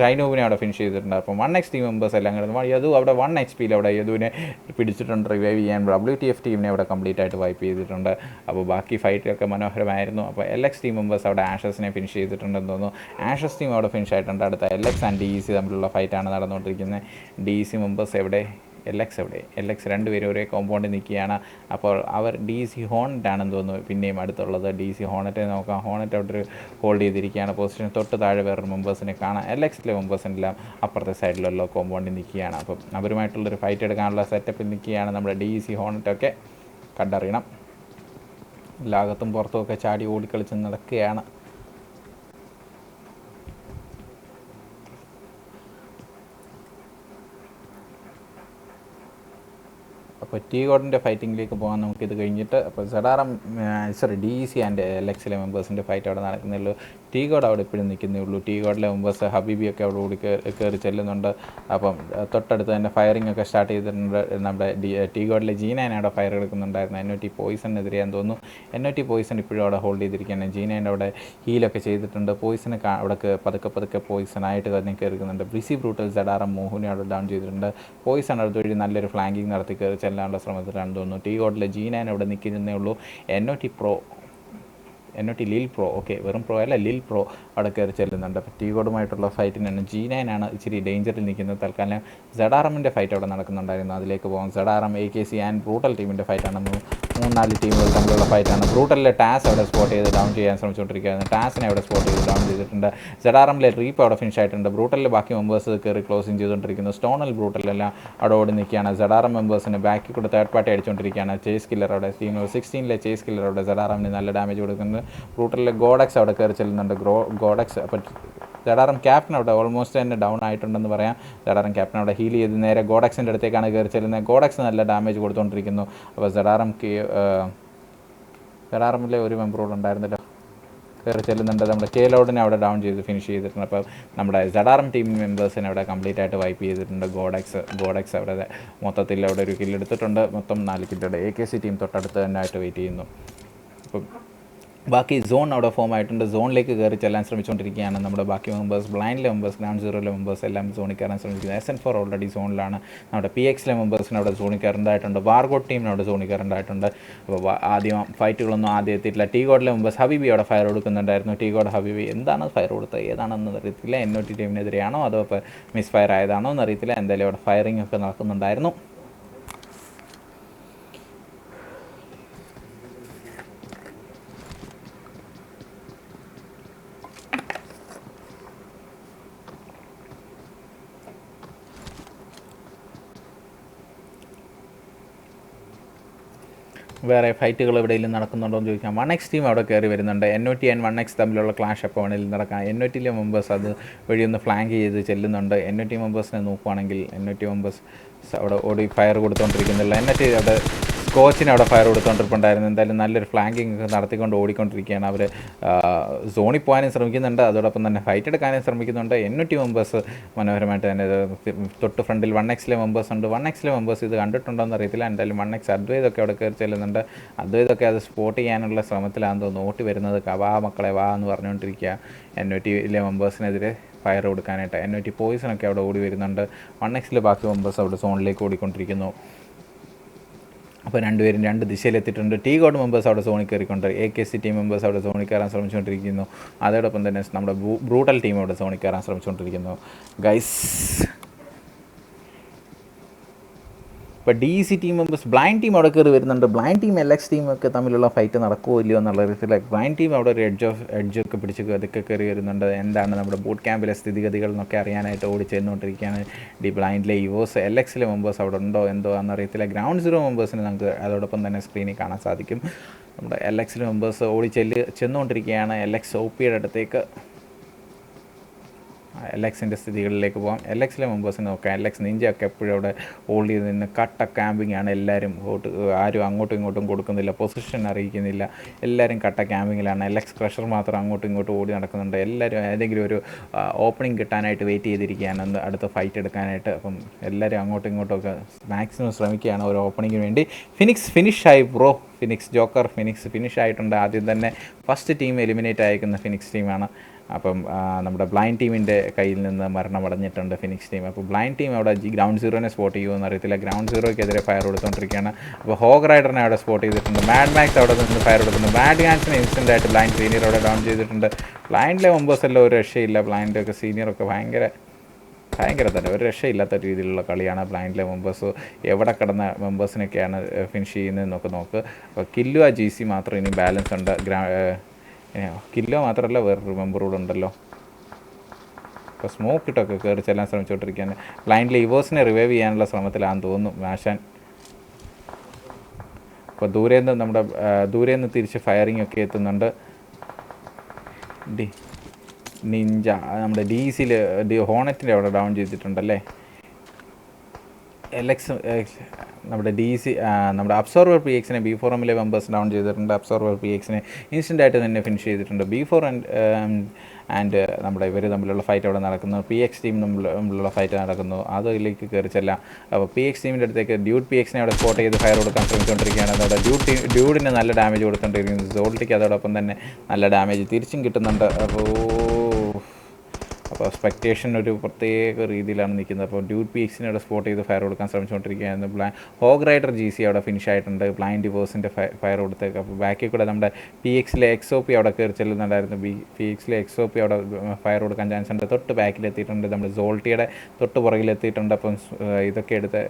ഷൈനൂബിനെ അവിടെ ഫിനിഷ് ചെയ്തിട്ടുണ്ട്. അപ്പം 1X ടീം മെമ്പേഴ്സ് എല്ലാം കിടന്നു. യദു അവിടെ 1 HP അവിടെ യദുവിനെ പിടിച്ചിട്ടുണ്ട്. റിവൈവ് ചെയ്യാൻ WTF ടീമിനെ അവിടെ കംപ്ലീറ്റ് ആയിട്ട് വൈപ്പ് ചെയ്തിട്ടുണ്ട്. അപ്പോൾ ബാക്കി ഫൈറ്റൊക്കെ മനോഹരമായിരുന്നു. അപ്പോൾ LX ടീം മെമ്പേഴ്സ് അവിടെ ആഷസിനെ ഫിനിഷ് ചെയ്തിട്ടുണ്ടെന്ന് തോന്നുന്നു. ആഷസ് ടീം അവിടെ ഫിനിഷ് ആയിട്ടുണ്ട്. അടുത്ത LX ആൻഡ് DEC തമ്മിലുള്ള ഫൈറ്റാണ് നടന്നുകൊണ്ടിരിക്കുന്നത്. DEC മെമ്പേഴ്സ് എവിടെ LX എവിടെ? LX രണ്ടുപേരും ഒരേ കോമ്പൗണ്ടിൽ നിൽക്കുകയാണ്. അപ്പോൾ അവർ DC ഹോണറ്റ് ആണെന്ന് തോന്നുന്നു പിന്നെയും അടുത്തുള്ളത്. DC ഹോണറ്റ് നോക്കാം. ഹോണറ്റ് അവിടെ ഒരു ഹോൾഡ് ചെയ്തിരിക്കുകയാണ്. പൊസിഷൻ തൊട്ട് താഴെ വേറൊരു മെമ്പേഴ്സിനെ കാണാം. LXലെ മെമ്പേഴ്സിനെല്ലാം അപ്പുറത്തെ സൈഡിലുള്ള കോമ്പൗണ്ടിൽ നിൽക്കുകയാണ്. അപ്പം അവരുമായിട്ടുള്ളൊരു ഫൈറ്റ് എടുക്കാനുള്ള സെറ്റപ്പിൽ നിൽക്കുകയാണ് നമ്മുടെ DC ഹോണറ്റൊക്കെ. കണ്ടറിയണം. ലാകത്തും പുറത്തുമൊക്കെ ചാടി ഓടിക്കളിച്ച് നടക്കുകയാണ്. അപ്പോൾ WARGODിൻ്റെ ഫൈറ്റിങ്ങിലേക്ക് പോകാൻ നമുക്കിത് കഴിഞ്ഞിട്ട്. അപ്പോൾ ZRM DC ആൻഡ് LXലെ മെമ്പേഴ്സിൻ്റെ ഫൈറ്റ് അവിടെ നടക്കുന്നുള്ളൂ. WARGOD അവിടെ ഇപ്പോഴും നിൽക്കുന്നേ ഉള്ളൂ. WARGODിലെ മെമ്പേഴ്സ് ഹബീബിയൊക്കെ അവിടെ ഓടി കയറി ചെല്ലുന്നുണ്ട്. അപ്പം തൊട്ടടുത്ത് തന്നെ ഫയറിംഗ് ഒക്കെ സ്റ്റാർട്ട് ചെയ്തിട്ടുണ്ട്. നമ്മുടെ WARGODിലെ G9 അവിടെ ഫയർ എടുക്കുന്നുണ്ടായിരുന്നു. NOT പോയിസണെതിരെയാന്ന് തോന്നുന്നു. NOT പോയിസൺ ഇപ്പോഴും അവിടെ ഹോൾഡ് ചെയ്തിരിക്കുകയാണ്. G9 അവിടെ ഹീലൊക്കെ ചെയ്തിട്ടുണ്ട്. പോയിസണ് അവിടെ പതുക്കെ പോയിസണായിട്ട് തന്നെ കയറുന്നുണ്ട്. ബ്രിസി ബ്രൂട്ടൽ ZRM മോഹുനെ അവിടെ ഡൗൺ ചെയ്തിട്ടുണ്ട്. പോയിസൺ അടുത്തുവഴി നല്ലൊരു ഫ്ലാങ്കിങ് നടത്തി കയറി ചെല്ലാനുള്ള ശ്രമത്തിലാണെന്ന് തോന്നുന്നു. WARGODിലെ G9 അവിടെ നിൽക്കുന്നതേ ഉള്ളൂ. NOT ലിൽ പ്രോ, ഓക്കെ വെറും പ്രോ അല്ല, ലിൽ പ്രോ അവിടെ കയറി ചെല്ലുന്നുണ്ട്. അപ്പോൾ WARGODുമായിട്ടുള്ള ഫൈറ്റിനാണ്. G9 ആണ് ഇച്ചിരി ഡേഞ്ചറിൽ നിൽക്കുന്നത്. തൽക്കാലം ZRMൻ്റെ ഫൈറ്റ് അവിടെ നടക്കുന്നുണ്ടായിരുന്നു. അതിലേക്ക് പോകാം. ZRM AKC ആൻഡ് ബ്രൂട്ടൽ ടീമിൻ്റെ ഫൈറ്റാണ്. 3-4 ടീമുകൾ തമ്മിലുള്ള ഫൈറ്റാണ്. ബ്രൂട്ടലിലെ ടാസ് അവിടെ സ്പോട്ട് ചെയ്ത് ഡൗൺ ചെയ്യാൻ ശ്രമിച്ചുകൊണ്ടിരിക്കുകയായിരുന്നു. ടാസിനെ അവിടെ സ്പോട്ട് ചെയ്ത് ഡൗൺ ചെയ്തിട്ടുണ്ട്. ZRMലെ റീപ്പ് അവിടെ ഫിനിഷ് ആയിട്ടുണ്ട്. ബ്രൂട്ടലിലെ ബാക്കി മെമ്പേഴ്സ് കയറി ക്ലോസിങ് ചെയ്തുകൊണ്ടിരിക്കുന്നു. സ്റ്റോണൽ ബ്രൂട്ടലെല്ലാം അവിടെ ഓടി നിൽക്കുകയാണ്. ZRM മെമ്പേഴ്സിന് ബാക്കിൽ കൂടെ തേർഡ് പാർട്ടി അടിച്ചുകൊണ്ടിരിക്കുകയാണ്. ചേസ് കില്ലർ അവിടെ ടീം 16ലെ ചേസ് കില്ലർ അവിടെ ZRMന് നല്ല ഡാമേജ് കൊടുക്കുന്നുണ്ട്. ബ്രൂട്ടലിലെ ഗോഡക്സ് അവിടെ കയറി ചെല്ലുന്നുണ്ട്. ഗോഡക്സ് അപ്പോൾ ZRM ക്യാപ്റ്റൻ അവിടെ ഓൾമോസ്റ്റ് തന്നെ ഡൗൺ ആയിട്ടുണ്ടെന്ന് പറയാം. ZRM ക്യാപ്റ്റൻ അവിടെ ഹീൽ ചെയ്ത് നേരെ ഗോഡക്സിൻ്റെ അടുത്തേക്കാണ് കയറി ചെല്ലുന്നത്. ഗോഡക്സ് നല്ല ഡാമേജ് കൊടുത്തുകൊണ്ടിരിക്കുന്നു. അപ്പോൾ ZRMലെ ഒരു മെമ്പറോട് ഉണ്ടായിരുന്നല്ലോ കയറി ചെല്ലുന്നുണ്ട്. നമ്മുടെ കേലോഡിനെ അവിടെ ഡൗൺ ചെയ്ത് ഫിനിഷ് ചെയ്തിട്ടുണ്ട്. അപ്പോൾ നമ്മുടെ ZRM ടീം മെമ്പേഴ്സിനെ അവിടെ കംപ്ലീറ്റ് ആയിട്ട് വൈപ്പ് ചെയ്തിട്ടുണ്ട്. ഗോഡക്സ് അവിടെ മൊത്തത്തിൽ അവിടെ ഒരു കില്ലെടുത്തിട്ടുണ്ട്. മൊത്തം 4 കില്ലുണ്ട്. AKC ടീം തൊട്ടടുത്ത് തന്നെ ആയിട്ട് വെയിറ്റ് ചെയ്യുന്നു. അപ്പം ബാക്കി സോൺ അവിടെ ഫോം ആയിട്ടുണ്ട്. സോണിലേക്ക് കയറി ചെല്ലാൻ ശ്രമിച്ചുകൊണ്ടിരിക്കുകയാണ് നമ്മുടെ ബാക്കി മെമ്പേഴ്സ്. ബ്ലൈൻഡിലെ മെമ്പേഴ്സ്, ഗ്രൗണ്ട് സീറോയിലെ മെമ്പേഴ്സ് എല്ലാം സോണിൽ കയറാൻ ശ്രമിക്കുന്നത്. SN4 already സോണിലാണ്. നമ്മുടെ PXലെ മെമ്പേഴ്സിന് അവിടെ സോണിൽ കയറേണ്ടതായിട്ടുണ്ട്. WARGOD ടീമിന് അവിടെ സോണിൽ കയറേണ്ടതായിട്ടുണ്ട്. അപ്പോൾ ആദ്യം ഫൈറ്റുകളൊന്നും ആദ്യം എത്തിയിട്ടില്ല. WARGODിലെ മെമ്പേഴ്സ് ഹബീബി അവിടെ ഫയർ കൊടുക്കുന്നുണ്ടായിരുന്നു. WARGOD ഹബീബി എന്താണ് ഫയർ കൊടുത്തത് ഏതാണെന്ന് അറിയത്തില്ല. NOT ടീമിനെതിരെയാണോ അതോ ഇപ്പോൾ മിസ് ഫയർ ആയതാണോ എന്നറിയത്തില്ല. എന്തായാലും അവിടെ ഫയറിംഗ് ഒക്കെ നടക്കുന്നുണ്ടായിരുന്നു. വേറെ ഫൈറ്റുകൾ എവിടെയെങ്കിലും നടക്കുന്നുണ്ടോ എന്ന് ചോദിക്കാം. 1X ടീം അവിടെ കയറി വരുന്നുണ്ട്. NOT ആൻഡ് 1X തമ്മിലുള്ള ക്ലാഷ് അപ്പോൾ വേണമെങ്കിലും നടക്കാം. NOTയിലെ മെമ്പേഴ്സ് അത് വഴി ഒന്ന് ഫ്ലാങ്ക് ചെയ്ത് ചെല്ലുന്നുണ്ട്. NOT മെമ്പേഴ്സിനെ നോക്കുവാണെങ്കിൽ NOT മെമ്പേഴ്സ് അവിടെ ഓടി ഫയർ കൊടുത്തുകൊണ്ടിരിക്കുന്നില്ല. NOT അവിടെ കോച്ചിന് അവിടെ ഫയർ കൊടുത്തുകൊണ്ടിരിപ്പുണ്ടായിരുന്നു. എന്തായാലും നല്ലൊരു ഫ്ലാങ്കിങ് ഒക്കെ നടത്തിക്കൊണ്ട് ഓടിക്കൊണ്ടിരിക്കുകയാണ്. അവർ സോണിൽ പോകാനും ശ്രമിക്കുന്നുണ്ട്. അതോടൊപ്പം തന്നെ ഫൈറ്റ് എടുക്കാനും ശ്രമിക്കുന്നുണ്ട്. NOT മെമ്പേഴ്സ് മനോഹരമായിട്ട് തന്നെ തൊട്ട് ഫ്രണ്ടിൽ 1Xലെ മെമ്പേഴ്സ് ഉണ്ട്. 1Xലെ മെമ്പേഴ്സ് ഇത് കണ്ടിട്ടുണ്ടോ എന്ന് അറിയത്തില്ല. എന്തായാലും 1X അദ്വൈതൊക്കെ അവിടെ കയറി ചെല്ലുന്നുണ്ട്. അദ്വൈതൊക്കെ അത് സ്പോട്ട് ചെയ്യാനുള്ള ശ്രമത്തിലാണെന്ന് തോന്നുന്നു. ഓട്ടി വരുന്നത് വാ മക്കളെ വാ എന്ന് പറഞ്ഞുകൊണ്ടിരിക്കുക. NOTയിലെ മെമ്പേഴ്സിനെതിരെ ഫയർ കൊടുക്കാനായിട്ട്. NOT പോയിസണൊക്കെ അവിടെ ഓടി വരുന്നുണ്ട്. 1Xലെ ബാക്കി മെമ്പേഴ്സ് അവിടെ സോണിലേക്ക് ഓടിക്കൊണ്ടിരിക്കുന്നു. അപ്പോൾ രണ്ടുപേരും 2 ദിശയിലെത്തിയിട്ടുണ്ട്. WARGOD മെമ്പേഴ്സ് അവിടെ സോണിൽ കയറിക്കൊണ്ട് AKC ടീം മെമ്പേഴ്സ് അവിടെ സോണിൽ കയറാൻ ശ്രമിച്ചുകൊണ്ടിരിക്കുന്നു. അതോടൊപ്പം തന്നെ നമ്മുടെ ബ്രൂട്ടൽ ടീം അവിടെ സോണിൽ കയറാൻ ശ്രമിച്ചുകൊണ്ടിരിക്കുന്നു. ഗൈസ് ഇപ്പോൾ DC team members blind team അവിടെ കയറി വരുന്നുണ്ട്. ബ്ലൈൻഡ് ടീം LX ടീമൊക്കെ തമ്മിലുള്ള ഫൈറ്റ് നടക്കുമോ ഇല്ലയോ എന്നുള്ള രീതിയിൽ ബ്ലൈൻഡ് ടീം അവിടെ ഒരു എഡ്ജൊക്കെ പിടിച്ച് അതൊക്കെ കയറി വരുന്നുണ്ട്. എന്താണ് നമ്മുടെ ബൂട്ട് ക്യാമ്പിലെ സ്ഥിതിഗതികൾ എന്നൊക്കെ അറിയാനായിട്ട് ഓടി ചെന്നുകൊണ്ടിരിക്കുകയാണ്. ബ്ലൈൻഡിലെ ഇവോസ് LXലെ മെമ്പേഴ്സ് അവിടെ ഉണ്ടോ എന്തോ എന്നറിയത്തില്ല. ഗ്രൗണ്ട് സീറോ മെമ്പേഴ്സിന് നമുക്ക് അതോടൊപ്പം തന്നെ സ്ക്രീനിൽ കാണാൻ സാധിക്കും. നമ്മുടെ LXലെ മെമ്പേഴ്സ് ഓടി ചെന്നുകൊണ്ടിരിക്കുകയാണ് LX OPയുടെ അടുത്തേക്ക്. LXൻ്റെ സ്ഥിതികളിലേക്ക് പോകാം. LXലെ മെമ്പേഴ്സിനെ നോക്കാം. LX നിഞ്ചയൊക്കെ എപ്പോഴും അവിടെ ഹോൾഡ് ചെയ്ത് നിന്ന് കട്ട ക്യാമ്പിംഗ് ആണ്. എല്ലാവരും ആരും അങ്ങോട്ടും ഇങ്ങോട്ടും കൊടുക്കുന്നില്ല, പൊസിഷൻ അറിയിക്കുന്നില്ല. എല്ലാവരും കട്ട ക്യാമ്പിങ്ങിലാണ്. LX ക്രഷർ മാത്രം അങ്ങോട്ടും ഇങ്ങോട്ടും ഓടി നടക്കുന്നുണ്ട്. എല്ലാവരും ഏതെങ്കിലും ഒരു ഓപ്പണിംഗ് കിട്ടാനായിട്ട് വെയിറ്റ് ചെയ്തിരിക്കുകയാണ് അടുത്ത ഫൈറ്റ് എടുക്കാനായിട്ട്. അപ്പം എല്ലാവരും അങ്ങോട്ടും ഇങ്ങോട്ടുമൊക്കെ മാക്സിമം ശ്രമിക്കുകയാണ് ഒരു ഓപ്പണിങ്ങിന് വേണ്ടി. ഫിനിഷായി ബ്രോ. ജോക്കർ ഫിനിഷ് ആയിട്ടുണ്ട്. ആദ്യം തന്നെ ഫസ്റ്റ് ടീം എലിമിനേറ്റ് അയക്കുന്ന ഫിനിക്സ് ടീമാണ്. അപ്പം നമ്മുടെ ബ്ലൈൻഡ് ടീമിൻ്റെ കയ്യിൽ നിന്ന് മരണമടഞ്ഞിട്ടുണ്ട് ഫിനിക്സ് ടീം. അപ്പോൾ ബ്ലൈൻഡ് ടീം അവിടെ ഗ്രൗണ്ട് സീറോനെ സ്പോട്ട് ചെയ്യുമെന്ന് അറിയത്തില്ല. ഗ്രൗണ്ട് സീറോയ്ക്കെതിരെ ഫയർ കൊടുത്തുകൊണ്ടിരിക്കുകയാണ്. അപ്പോൾ ഹോഗ് റൈഡറിനെ അവിടെ സ്പോട്ട് ചെയ്തിട്ടുണ്ട്. മാഡ് മാക്സ് അവിടെ നിന്ന് ഫയർ കൊടുക്കുന്നുണ്ട്. മാഡ് ഗാൻസിനെ ഇൻസ്റ്റൻ്റ് ആയിട്ട് ബ്ലൈൻഡ് സീനിയർ അവിടെ ഡൗൺ ചെയ്തിട്ടുണ്ട്. ബ്ലൈൻഡിലെ മെമ്പേഴ്സ് എല്ലാം ഒരു രക്ഷയില്ല. ബ്ലൈൻഡൊക്കെ സീനിയറൊക്കെ ഭയങ്കര ഭയങ്കര തന്നെ ഒരു രക്ഷയില്ലാത്ത രീതിയിലുള്ള കളിയാണ് ബ്ലൈൻഡിലെ മെമ്പേഴ്സ് എവിടെ കിടന്ന മെമ്പേഴ്സിനൊക്കെയാണ് ഫിനിഷ് ചെയ്യുന്നതെന്നൊക്കെ നോക്ക്. അപ്പോൾ കില്ലോ ജി സി മാത്രം ഇനി ബാലൻസ് ഉണ്ട്. കില്ലോ മാത്രമല്ല വേറൊരു മെമ്പർ കൂടെ ഉണ്ടല്ലോ. ഇപ്പോൾ സ്മോക്ക് ഇട്ടൊക്കെ കയറി ചെല്ലാൻ ശ്രമിച്ചുകൊണ്ടിരിക്കുകയാണ്. ബ്ലൈൻഡിൽ ഇവേഴ്സിനെ റിവൈവ് ചെയ്യാനുള്ള ശ്രമത്തിലാണെന്ന് തോന്നുന്നു മാഷാൻ. അപ്പോൾ ദൂരേന്ന് തിരിച്ച് ഫയറിംഗ് ഒക്കെ എത്തുന്നുണ്ട്. നിഞ്ച നമ്മുടെ ഡി സിയിൽ ഹോണറ്റിൻ്റെ അവിടെ ഡൗൺ ചെയ്തിട്ടുണ്ടല്ലേ. നമ്മുടെ ഡി സി നമ്മുടെ അബ്സോർവർ പി എക്സിനെ B4M മെമ്പേഴ്സ് ഡൗൺ ചെയ്തിട്ടുണ്ട്. അബ്സോർവർ പി എക്സിനെ ഇൻസ്റ്റൻ്റായിട്ട് തന്നെ ഫിനിഷ് ചെയ്തിട്ടുണ്ട്. B4 ആൻഡ് നമ്മുടെ ഇവർ തമ്മിലുള്ള ഫൈറ്റ് അവിടെ നടക്കുന്നു. പി എക്സ് ടീം തമ്മിലുള്ള ഫൈറ്റ് നടക്കുന്നു. അതിലേക്ക് കയറി ചെല്ലാം. അപ്പോൾ പി എക്സ് ടീമിൻ്റെ അടുത്തേക്ക് ഡ്യൂഡ് പി എക്സിനെ അവിടെ സ്പോട്ട് ചെയ്ത് ഫയർ കൊടുക്കാൻ ശ്രമിച്ചുകൊണ്ടിരിക്കുകയാണ്. അതോടെ ഡ്യൂഡിന് നല്ല ഡാമേജ് കൊടുത്തുകൊണ്ടിരിക്കുന്നു. സോൾട്ടിക്ക് അതോടൊപ്പം തന്നെ നല്ല ഡാമേജ് തിരിച്ചും കിട്ടുന്നുണ്ട്. അപ്പോൾ സ്പെക്ടേഷൻ ഒരു പ്രത്യേക രീതിയിലാണ് നിൽക്കുന്നത്. അപ്പോൾ ഡ്യൂഡ് പി എക്സിനെ അവിടെ സ്പോട്ട് ചെയ്ത് ഫയർ കൊടുക്കാൻ ശ്രമിച്ചുകൊണ്ടിരിക്കുകയായിരുന്നു. ഹോഗ് റൈഡർ ജി സി അവിടെ ഫിനിഷ് ആയിട്ടുണ്ട്. ബ്ലൈൻഡ് ഡിവോഴ്സിൻ്റെ ഫയർ കൊടുത്തേക്ക്. അപ്പോൾ ബാക്കിൽ കൂടെ നമ്മുടെ പി എക്സിലെ XOP അവിടെ കയറി ചെല്ലുന്നുണ്ടായിരുന്നു. പി എക്സിലെ XOP അവിടെ ഫയർ കൊടുക്കാൻ ചാൻസ് ഉണ്ട്. തൊട്ട് ബാക്കിലെത്തിയിട്ടുണ്ട്. നമ്മുടെ സോൾട്ടിയുടെ തൊട്ട് പുറകിലെത്തിയിട്ടുണ്ട്. അപ്പം ഇതൊക്കെ എടുത്ത്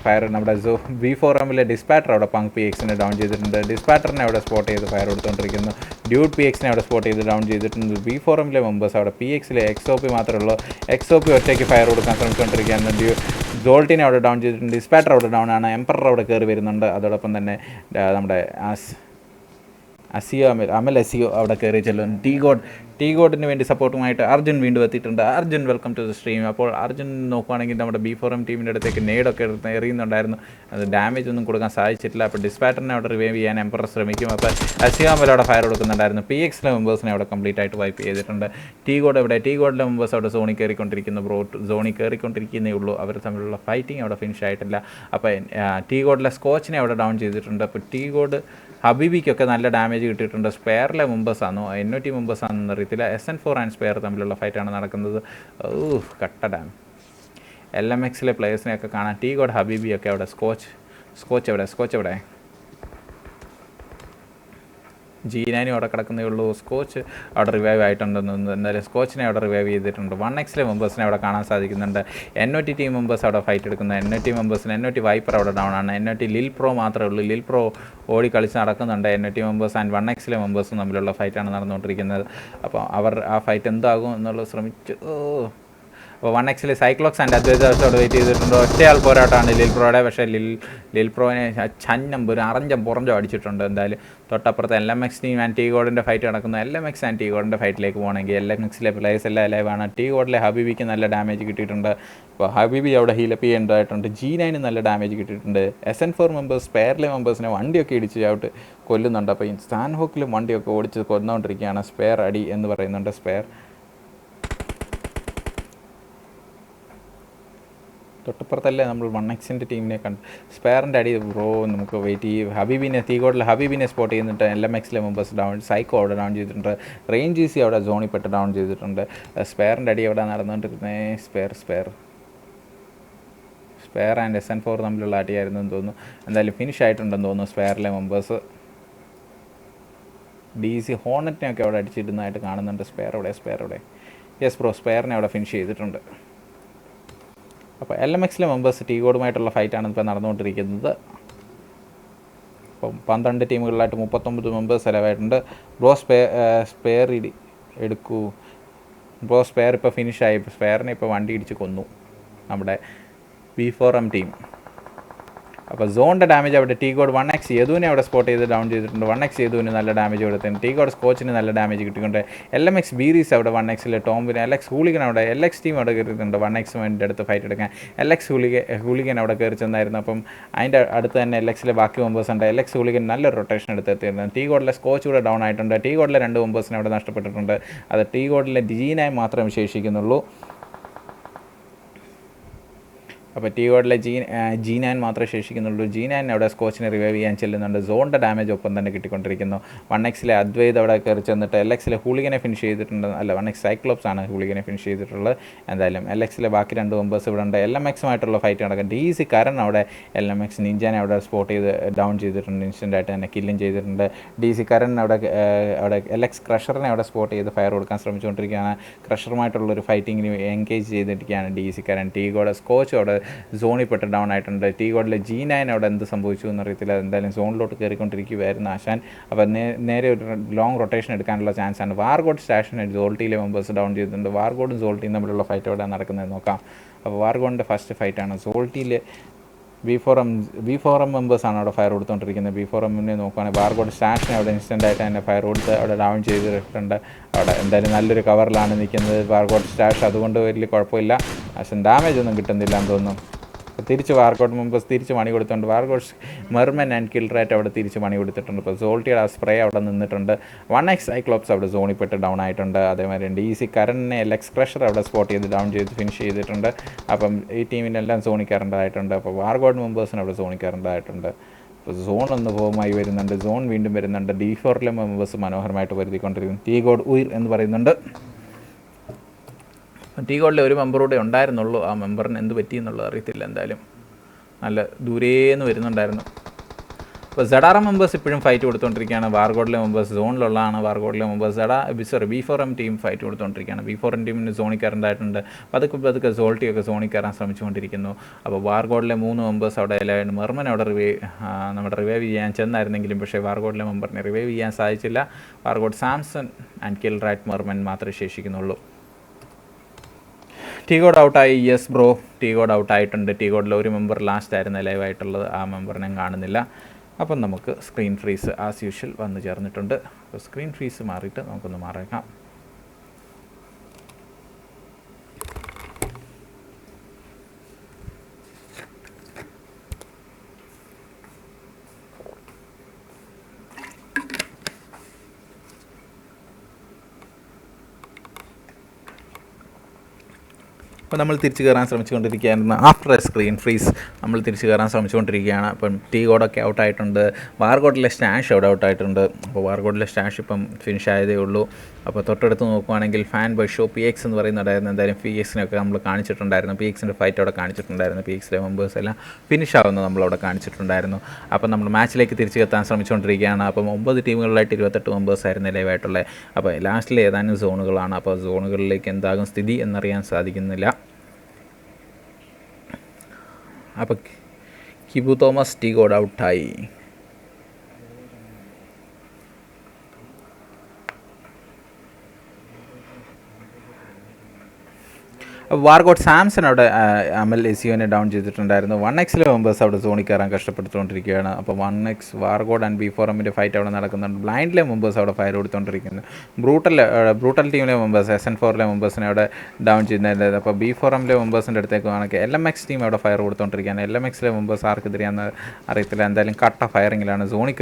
ഫയർ നമ്മുടെ B4M ഡിസ്പാറ്റർ അവിടെ പങ്ക് പി എക്സിനെ ഡൗൺ ചെയ്തിട്ടുണ്ട്. ഡിസ്പാറ്ററിനെ അവിടെ സ്പോട്ട് ചെയ്ത് ഫയർ കൊടുത്തുകൊണ്ടിരിക്കുന്നു. ഡ്യൂഡ് പി എക്സിനെ അവിടെ സ്പോട്ട് ചെയ്ത് ഡൗൺ ചെയ്തിട്ടുണ്ട്. B4M മെമ്പേഴ്സ് അവിടെ പി എക്സിലെ XOP മാത്രമേ ഉള്ളൂ. XOP ഒറ്റയ്ക്ക് ഫയർ കൊടുക്കാൻ ശ്രമിച്ചുകൊണ്ടിരിക്കുകയാണ്. സോൾട്ടിനെ അവിടെ ഡൗൺ ചെയ്തിട്ടുണ്ട്. ഡിസ്പാറ്റർ അവിടെ ഡൗൺ ആണ്. എംപറർ അവിടെ കയറി വരുന്നുണ്ട്. അതോടൊപ്പം തന്നെ നമ്മുടെ അമൽ അസിയോ അവിടെ കയറി ചെല്ലും. ടി ഗോഡിന് വേണ്ടി സപ്പോർട്ടുമായിട്ട് അർജുൻ വീണ്ടും എത്തിയിട്ടുണ്ട്. Arjun welcome to the stream. അപ്പോൾ അർജുൻ നോക്കുകയാണെങ്കിൽ നമ്മുടെ B4M ടീമിൻ്റെ അടുത്തേക്ക് നെയ്ഡൊക്കെ എറിയുന്നുണ്ടായിരുന്നു. അത് ഡാമേജ് ഒന്നും കൊടുക്കാൻ സാധിച്ചിട്ടില്ല. അപ്പോൾ ഡിസ്പാറ്ററിനെ അവിടെ റിവൈവ് ചെയ്യാൻ എംപറർ ശ്രമിക്കും. അപ്പോൾ അസിയോ അമൽ അവിടെ ഫയർ കൊടുക്കുന്നുണ്ടായിരുന്നു. പി എക്സിലെ മെമ്പേഴ്സിനെ അവിടെ കംപ്ലീറ്റ് ആയിട്ട് വൈപ്പ് ചെയ്തിട്ടുണ്ട്. ടി ഗോഡിലെ മെമ്പേഴ്സ് അവിടെ സോണിൽ കയറിക്കൊണ്ടിരിക്കുന്നു. സോണിൽ കയറിക്കൊണ്ടിരിക്കുന്നേ ഉള്ളൂ. അവർ തമ്മിലുള്ള ഫൈറ്റിംഗ് അവിടെ ഫിനിഷ് ആയിട്ടില്ല. അപ്പോൾ ടി ഗോഡിലെ സ്കോച്ചിനെ അവിടെ ഡൗൺ ചെയ്തിട്ടുണ്ട്. അപ്പോൾ ടി ഗോഡ് ഹബീബിക്കൊക്കെ നല്ല ഡാമേജ് കിട്ടിയിട്ടുണ്ട്. സ്പെയറിലെ മെമ്പേഴ്സാണോ NOT മെമ്പേഴ്സാണെന്ന് അറിയത്തില്ല. SN4 ആൻഡ് സ്പെയർ തമ്മിലുള്ള ഫൈറ്റാണ് നടക്കുന്നത്. കട്ട ഡാം. LMXലെ പ്ലേയേഴ്സിനെയൊക്കെ കാണാൻ ടി ഗോഡ് ഹബീബിയൊക്കെ അവിടെ. സ്കോച്ച് എവിടെ G9 അവിടെ കിടക്കുന്നേ ഉള്ളൂ. സ്കോച്ച് അവിടെ റിവൈവ് ആയിട്ടുണ്ടെന്ന് എന്തായാലും സ്കോച്ചിനെ അവിടെ റിവൈവ് ചെയ്തിട്ടുണ്ട്. 1Xലെ മെമ്പേഴ്സിനെ അവിടെ കാണാൻ സാധിക്കുന്നുണ്ട്. NOT ടീം മെമ്പേഴ്സ് അവിടെ ഫൈറ്റ് എടുക്കുന്നത്. NOT വൈപ്പർ അവിടെ ഡൗൺ ആണ്. NOT ലിൽ പ്രോ മാത്രമേ ഉള്ളൂ. ലിൽ പ്രോ ഓടി കളിച്ച് നടക്കുന്നുണ്ട്. NOT മെമ്പേഴ്സ് ആൻഡ് 1Xലെ മെമ്പേഴ്സും തമ്മിലുള്ള ഫൈറ്റാണ് നടന്നുകൊണ്ടിരിക്കുന്നത്. അപ്പോൾ അവർ ആ ഫൈറ്റ് എന്താകും എന്നുള്ളത് ശ്രമിച്ചു. അപ്പോൾ 1Xലെ സൈക്ലോക്സ് ആൻഡ് അദ്വൈതോടെ വെയിറ്റ് ചെയ്തിട്ടുണ്ട്. ഒറ്റയാൾ പോരാട്ടമാണ് ലിൽ പ്രോയുടെ. പക്ഷേ ലിൽ പ്രോനെ ഒരു അറഞ്ചം പുറഞ്ചോ അടിച്ചിട്ടുണ്ട്. എന്തായാലും തൊട്ടപ്പുറത്ത് LMX ടീം ആൻഡ് ടി ഗോഡിൻ്റെ ഫൈറ്റ് നടക്കുന്നു. LMX ആൻഡ് ടി ഗോഡിൻ്റെ ഫൈറ്റിലേക്ക് പോകണമെങ്കിൽ LMXലെ പ്ലേയേഴ്സ് എല്ലാം ലൈവാണ്. ടി ഗോഡിലെ ഹബീബിക്ക് നല്ല ഡാമേജ് കിട്ടിയിട്ടുണ്ട്. അപ്പോൾ ഹബീബി അവിടെ ഹീലപ്പ് ചെയ്യേണ്ടതായിട്ടുണ്ട്. G9 നല്ല ഡാമേജ് കിട്ടിയിട്ടുണ്ട്. SN4 മെമ്പേഴ്സ് സ്പെയറിലെ മെമ്പേഴ്സിനെ വണ്ടിയൊക്കെ ഇടിച്ച് ചവിട്ട് കൊല്ലുന്നുണ്ട്. അപ്പോൾ ഈ സ്റ്റാൻഹോക്കിലും വണ്ടിയൊക്കെ ഓടിച്ച് കൊന്നുകൊണ്ടിരിക്കുകയാണ്. സ്പെയർ അടി എന്ന് പറയുന്നുണ്ട്. തൊട്ടപ്പുറത്തല്ലേ നമ്മൾ 1Xൻ്റെ ടീമിനെ കണ്ട്. സ്പെയറിൻ്റെ അടി ബ്രോ നമുക്ക് വെയിറ്റ് ചെയ്യും. ഹബീബിനെ സ്പോട്ട് ചെയ്യുന്നുണ്ട്. LMXലെ മെമ്പേഴ്സ് ഡൗൺ. സൈക്കോ അവിടെ ഡൗൺ ചെയ്തിട്ടുണ്ട്. റേഞ്ച് GC അവിടെ സോണിൽ പെട്ട് ഡൗൺ ചെയ്തിട്ടുണ്ട്. സ്പെയറിൻ്റെ അടി അവിടെ നടന്നുകൊണ്ടിരുന്നത്. സ്പെയർ ആൻഡ് SN4 തമ്മിലുള്ള അടിയായിരുന്നു എന്ന് തോന്നുന്നു. എന്തായാലും ഫിനിഷ് ആയിട്ടുണ്ടെന്ന് തോന്നുന്നു സ്പെയറിലെ മെമ്പേഴ്സ്. DC ഹോണറ്റിനെയൊക്കെ അവിടെ അടിച്ചിടുന്നതായിട്ട് കാണുന്നുണ്ട്. സ്പെയർ അവിടെ യെസ് ബ്രോ, സ്പെയറിനെ അവിടെ ഫിനിഷ് ചെയ്തിട്ടുണ്ട്. അപ്പോൾ LMXലെ മെമ്പേഴ്സ് ടി ഗോഡുമായിട്ടുള്ള ഫൈറ്റാണ് ഇപ്പോൾ നടന്നുകൊണ്ടിരിക്കുന്നത്. അപ്പം 12 ടീമുകളിലായിട്ട് 39 മെമ്പേഴ്സ് സെലവായിട്ടുണ്ട്. സ്പെയർ എടുക്കൂ ബ്രോ. സ്പെയർ ഇപ്പോൾ ഫിനിഷായി. സ്പെയറിനെ ഇപ്പോൾ വണ്ടി ഇടിച്ച് കൊന്നു നമ്മുടെ B4M ടീം. അപ്പോൾ സോണിൻ്റെ ഡാമേജ് അവിടെ ടി ഗോഡ് 1X യദുവിനെ അവിടെ സ്പോട്ട് ചെയ്ത് ഡൗൺ ചെയ്തിട്ടുണ്ട്. 1X യദുവിന് നല്ല ഡാമേജ് കൊടുത്തിട്ടുണ്ട്. ടി ഗോഡ് സ്കോച്ചിന് നല്ല ഡാമേജ് കിട്ടിയിട്ടുണ്ട്. LMX ബീരീസ് അവിടെ 1Xലെ ടോംബിന്. LX ഹൂളിഗൻ അവിടെ LX ടീം അവിടെ കയറിയിട്ടുണ്ട്. 1X വേണ്ടി അടുത്ത് ഫൈറ്റ് എടുക്കാൻ LX ഹൂളിഗൻ അവിടെ കയറി ചെന്നായിരുന്നു. അപ്പം അതിൻ്റെ അടുത്ത് തന്നെ LXലെ ബാക്കി മെമ്പേഴ്സ് ഉണ്ട്. LX ഹൂളിഗൻ നല്ലൊരു റൊട്ടേഷൻ എടുത്ത് എത്തിയിരുന്നു. ടി ഗോഡിലെ സ്കോച്ച് കൂടെ ഡൗൺ ആയിട്ടുണ്ട്. ടി ഗോഡിലെ 2 മെമ്പേഴ്സിനെ അവിടെ നഷ്ടപ്പെട്ടിട്ടുണ്ട്. അത് ടി ഗോഡിലെ G9 മാത്രമേ ശേഷിക്കുന്നുള്ളൂ. അപ്പോൾ T-Godലെ G9 മാത്രമേ ശേഷിക്കുന്നുള്ളൂ. G9 അവിടെ സ്കോച്ചിനെ റിവൈവ് ചെയ്യാൻ ചെല്ലുന്നുണ്ട്. സോണിൻ്റെ ഡാമേജ് ഒപ്പം തന്നെ കിട്ടിക്കൊണ്ടിരിക്കുന്നു. 1Xലെ അദ്വൈത് അവിടെ കയറി ചെന്നിട്ട് LXലെ ഹൂളിഗനെ ഫിനിഷ് ചെയ്തിട്ടുണ്ട്. അല്ല, 1X സൈക്ലോപ്സ് ആണ് ഹൂളിഗനെ ഫിനിഷ് ചെയ്തിട്ടുള്ളത്. എന്തായാലും LXലെ ബാക്കി 2 മെമ്പേഴ്സ് ഇവിടെ ഉണ്ട്. LMXുമായിട്ടുള്ള ഫൈറ്റ് നടക്കും. DC കരൺ അവിടെ LMX നിഞ്ചാനെ അവിടെ സ്പോട്ട് ചെയ്ത് ഡൗൺ ചെയ്തിട്ടുണ്ട്. ഇൻസ്റ്റൻ്റായിട്ട് തന്നെ കില്ലും ചെയ്തിട്ടുണ്ട്. DC കരൺ അവിടെ LX ക്രഷറിനെ അവിടെ സ്പോട്ട് ചെയ്ത് ഫയർ കൊടുക്കാൻ ശ്രമിച്ചുകൊണ്ടിരിക്കുകയാണ്. ക്രഷറുമായിട്ടുള്ളൊരു ഫൈറ്റിങ്ങിന് എൻഗേജ് ചെയ്തിരിക്കുകയാണ് DC കരൺ. T-God സ്കോച്ച് അവിടെ സോണിൽ പെട്ട് ഡൗൺ ആയിട്ടുണ്ട്. T-Godലെ G9 അവിടെ എന്ത് സംഭവിച്ചു എന്നറിയത്തില്ല. എന്തായാലും സോണിലോട്ട് കയറിക്കൊണ്ടിരിക്കുകയായിരുന്നു ആശാൻ. അപ്പോൾ നേരെ ഒരു ലോങ് റൊട്ടേഷൻ എടുക്കാനുള്ള ചാൻസാണ്. വാർഗോഡ് സ്റ്റാഷനെ സോൾട്ടിയിലെ മെമ്പേഴ്സ് ഡൗൺ ചെയ്തിട്ടുണ്ട്. വാർഗോഡും സോൾട്ടിയും തമ്മിലുള്ള ഫൈറ്റ് അവിടെ നടക്കുന്നത് നോക്കാം. അപ്പോൾ വാർഗോഡിൻ്റെ ഫസ്റ്റ് ഫൈറ്റാണ്. സോൾട്ടിയിൽ B4M മെമ്പേഴ്സാണ് അവിടെ ഫയർ കൊടുത്തുകൊണ്ടിരിക്കുന്നത്. B4Mനെ നോക്കുകയാണെങ്കിൽ വാർഗോഡ് സ്റ്റാഷിനെ അവിടെ ഇൻസ്റ്റൻ്റായിട്ട് തന്നെ ഫയർ കൊടുത്ത് അവിടെ ഡൗൺ ചെയ്തിട്ടുണ്ട്. അവിടെ എന്തായാലും നല്ലൊരു കവറിലാണ് നിൽക്കുന്നത് വാർഗോഡ് സ്റ്റാഷ്. അതുകൊണ്ട് വലിയ കുഴപ്പമില്ല. പക്ഷേ ഡാമേജ് ഒന്നും കിട്ടുന്നില്ല എന്ന് തോന്നുന്നു. തിരിച്ച് വാർഗോഡ് മെമ്പേഴ്സ് തിരിച്ച് മണി കൊടുത്തിട്ടുണ്ട്. വാർഗോഡ് മെർമൻ ആൻഡ് കിൽ റേറ്റ് അവിടെ തിരിച്ച് മണി കൊടുത്തിട്ടുണ്ട്. ഇപ്പോൾ സോൾട്ടിയുടെ ആ സ്പ്രേ അവിടെ നിന്നിട്ടുണ്ട്. 1X സൈക്ലോപ്സ് അവിടെ സോണിൽ പെട്ട് ഡൗൺ ആയിട്ടുണ്ട്. അതേമാതിരി DC കരണിനെ LX ക്രഷർ അവിടെ സ്പോട്ട് ചെയ്ത് ഡൗൺ ചെയ്ത് ഫിനിഷ് ചെയ്തിട്ടുണ്ട്. അപ്പം ഈ ടീമിനെല്ലാം സോണിൽ കയറേണ്ടതായിട്ടുണ്ട്. അപ്പോൾ വാർഗോഡ് മെമ്പേഴ്സിന് അവിടെ സോണിൽ കയറേണ്ടതായിട്ടുണ്ട്. ഇപ്പോൾ സോൺ ഒന്ന് ഫോമായി വരുന്നുണ്ട്. സോൺ വീണ്ടും വരുന്നുണ്ട്. D4ലെ മെമ്പേഴ്സ് മനോഹരമായിട്ട് വരുത്തിക്കൊണ്ടിരിക്കുന്നു. T-God ഉയർ എന്ന് പറയുന്നുണ്ട്. T-Godലെ ഒരു മെമ്പറൂടെ ഉണ്ടായിരുന്നുള്ളൂ. ആ മെമ്പറിന് എന്ത് പറ്റിയെന്നുള്ളത് അറിയത്തില്ല. എന്തായാലും നല്ല ദൂരേന്ന് വരുന്നുണ്ടായിരുന്നു. അപ്പോൾ ZRM മെമ്പേഴ്സ് ഇപ്പോഴും ഫൈറ്റ് കൊടുത്തുകൊണ്ടിരിക്കുകയാണ്. വാർഗോഡിലെ മെമ്പേഴ്സ് സോണിലുള്ളതാണ്. വാർഗോഡിലെ മെമ്പേഴ്സ് B4M ടീം ഫൈറ്റ് കൊടുത്തുകൊണ്ടിരിക്കുകയാണ്. B4M ടീമിന് സോണിൽ കയറേണ്ടതായിട്ടുണ്ട്. പതുക്കെ സോൾട്ടിയൊക്കെ സോണിൽ കയറാൻ ശ്രമിച്ചുകൊണ്ടിരിക്കുന്നു. അപ്പോൾ വാർഗോഡിലെ 3 മെമ്പേഴ്സ് അവിടെ എല്ലാവരും മെർമൻ അവിടെ നമ്മുടെ റിവൈവ് ചെയ്യാൻ ചെന്നായിരുന്നെങ്കിലും പക്ഷേ വാർഗോഡിലെ മെമ്പറിനെ റിവൈവ് ചെയ്യാൻ സാധിച്ചില്ല. വാർഗോഡ് സാംസൺ ആൻഡ് കിൽ റൈറ്റ് മെർമൻ മാത്രമേ ശേഷിക്കുന്നുള്ളൂ. T-God ഔട്ടായി. Yes bro, T-God ഔട്ടായിട്ടുണ്ട്. T-Godലെ ഒരു മെമ്പർ ലാസ്റ്റ് ആയിരുന്നു ലൈവായിട്ടുള്ളത്. ആ മെമ്പറിനെ കാണുന്നില്ല. അപ്പം നമുക്ക് സ്ക്രീൻ ഫ്രീസ് ആസ് യൂഷ്വൽ വന്നു ചേർന്നിട്ടുണ്ട്. അപ്പോൾ സ്ക്രീൻ ഫ്രീസ് മാറിയിട്ട് നമുക്കൊന്ന് മാറേക്കാം. അപ്പോൾ നമ്മൾ തിരിച്ച് കയറാൻ ശ്രമിച്ചുകൊണ്ടിരിക്കുകയായിരുന്നു. ആഫ്റ്റർ എ സ്ക്രീൻ ഫ്രീസ് നമ്മൾ തിരിച്ച് കയറാൻ ശ്രമിച്ചുകൊണ്ടിരിക്കുകയാണ്. അപ്പം T-Godൊക്കെ ഔട്ടായിട്ടുണ്ട്. വാർഗോഡിലെ സ്റ്റാഷ് അവിടെ ഔട്ടായിട്ടുണ്ട്. അപ്പോൾ വാർഗോഡിലെ സ്റ്റാഷ് ഇപ്പം ഫിനിഷ് ആയതേ ഉള്ളൂ. അപ്പോൾ തൊട്ടടുത്ത് നോക്കുവാണെങ്കിൽ ഫാൻ ബൈ ഷോ PX എന്ന് പറയുന്നുണ്ടായിരുന്നു. എന്തായാലും PXനൊക്കെ നമ്മൾ കാണിച്ചിട്ടുണ്ടായിരുന്നു. PXൻ്റെ ഫൈറ്റ് അവിടെ കാണിച്ചിട്ടുണ്ടായിരുന്നു. PXലെ മെമ്പേഴ്സ് എല്ലാം ഫിനിഷ് ആവുന്നത് നമ്മളവിടെ കാണിച്ചിട്ടുണ്ടായിരുന്നു. അപ്പം നമ്മൾ മാച്ചിലേക്ക് തിരിച്ച് എത്താൻ ശ്രമിച്ചുകൊണ്ടിരിക്കുകയാണ്. അപ്പം 9 ടീമുകളിലായിട്ട് 28 മെമ്പേഴ്സായിരുന്നു ലൈവായിട്ടുള്ളത്. അപ്പോൾ ലാസ്റ്റിൽ ഏതാനും സോണുകളാണ്. അപ്പോൾ സോണുകളിലേക്ക് എന്താകും സ്ഥിതി എന്നറിയാൻ സാധിക്കുന്നില്ല. അപ്പോൾ കിബു തോമസ് T-God ഔട്ടായി. വാർഗോഡ് സാംസൺ അവിടെ അമൽ എസിയോനെ ഡൗൺ ചെയ്തിട്ടുണ്ടായിരുന്നു. 1Xലെ മെമ്പേഴ്സ് അവിടെ സോണിൽ കയറാൻ കഷ്ടപ്പെട്ടുകൊണ്ടിരിക്കുകയാണ്. അപ്പോൾ 1X വാർഗോഡ് ആൻഡ് B4Mൻ്റെ ഫൈറ്റ് അവിടെ നടക്കുന്നുണ്ട്. ബ്ലൈൻഡിലെ മെമ്പേഴ്സ് അവിടെ ഫയർ കൊടുത്തുകൊണ്ടിരിക്കുന്നു. ബ്രൂട്ടൽ ടീമിലെ മെമ്പേഴ്സ് SN4ലെ മെമ്പേഴ്സിനെ അവിടെ ഡൗൺ ചെയ്യുന്നുണ്ടായിരുന്നു. അപ്പോൾ B4Mലെ മെമ്പേഴ്സിൻ്റെ അടുത്തേക്ക് ആണെങ്കിൽ LMX ടീം അവിടെ ഫയർ കൊടുത്തുകൊണ്ടിരിക്കുകയാണ്. LMXലെ മെമ്പേഴ്സ് ആർക്കെതിരെയാണെന്ന് അറിയത്തില്ല. എന്തായാലും കട്ട ഫയറിങ്ങിലാണ്. സോണിൽ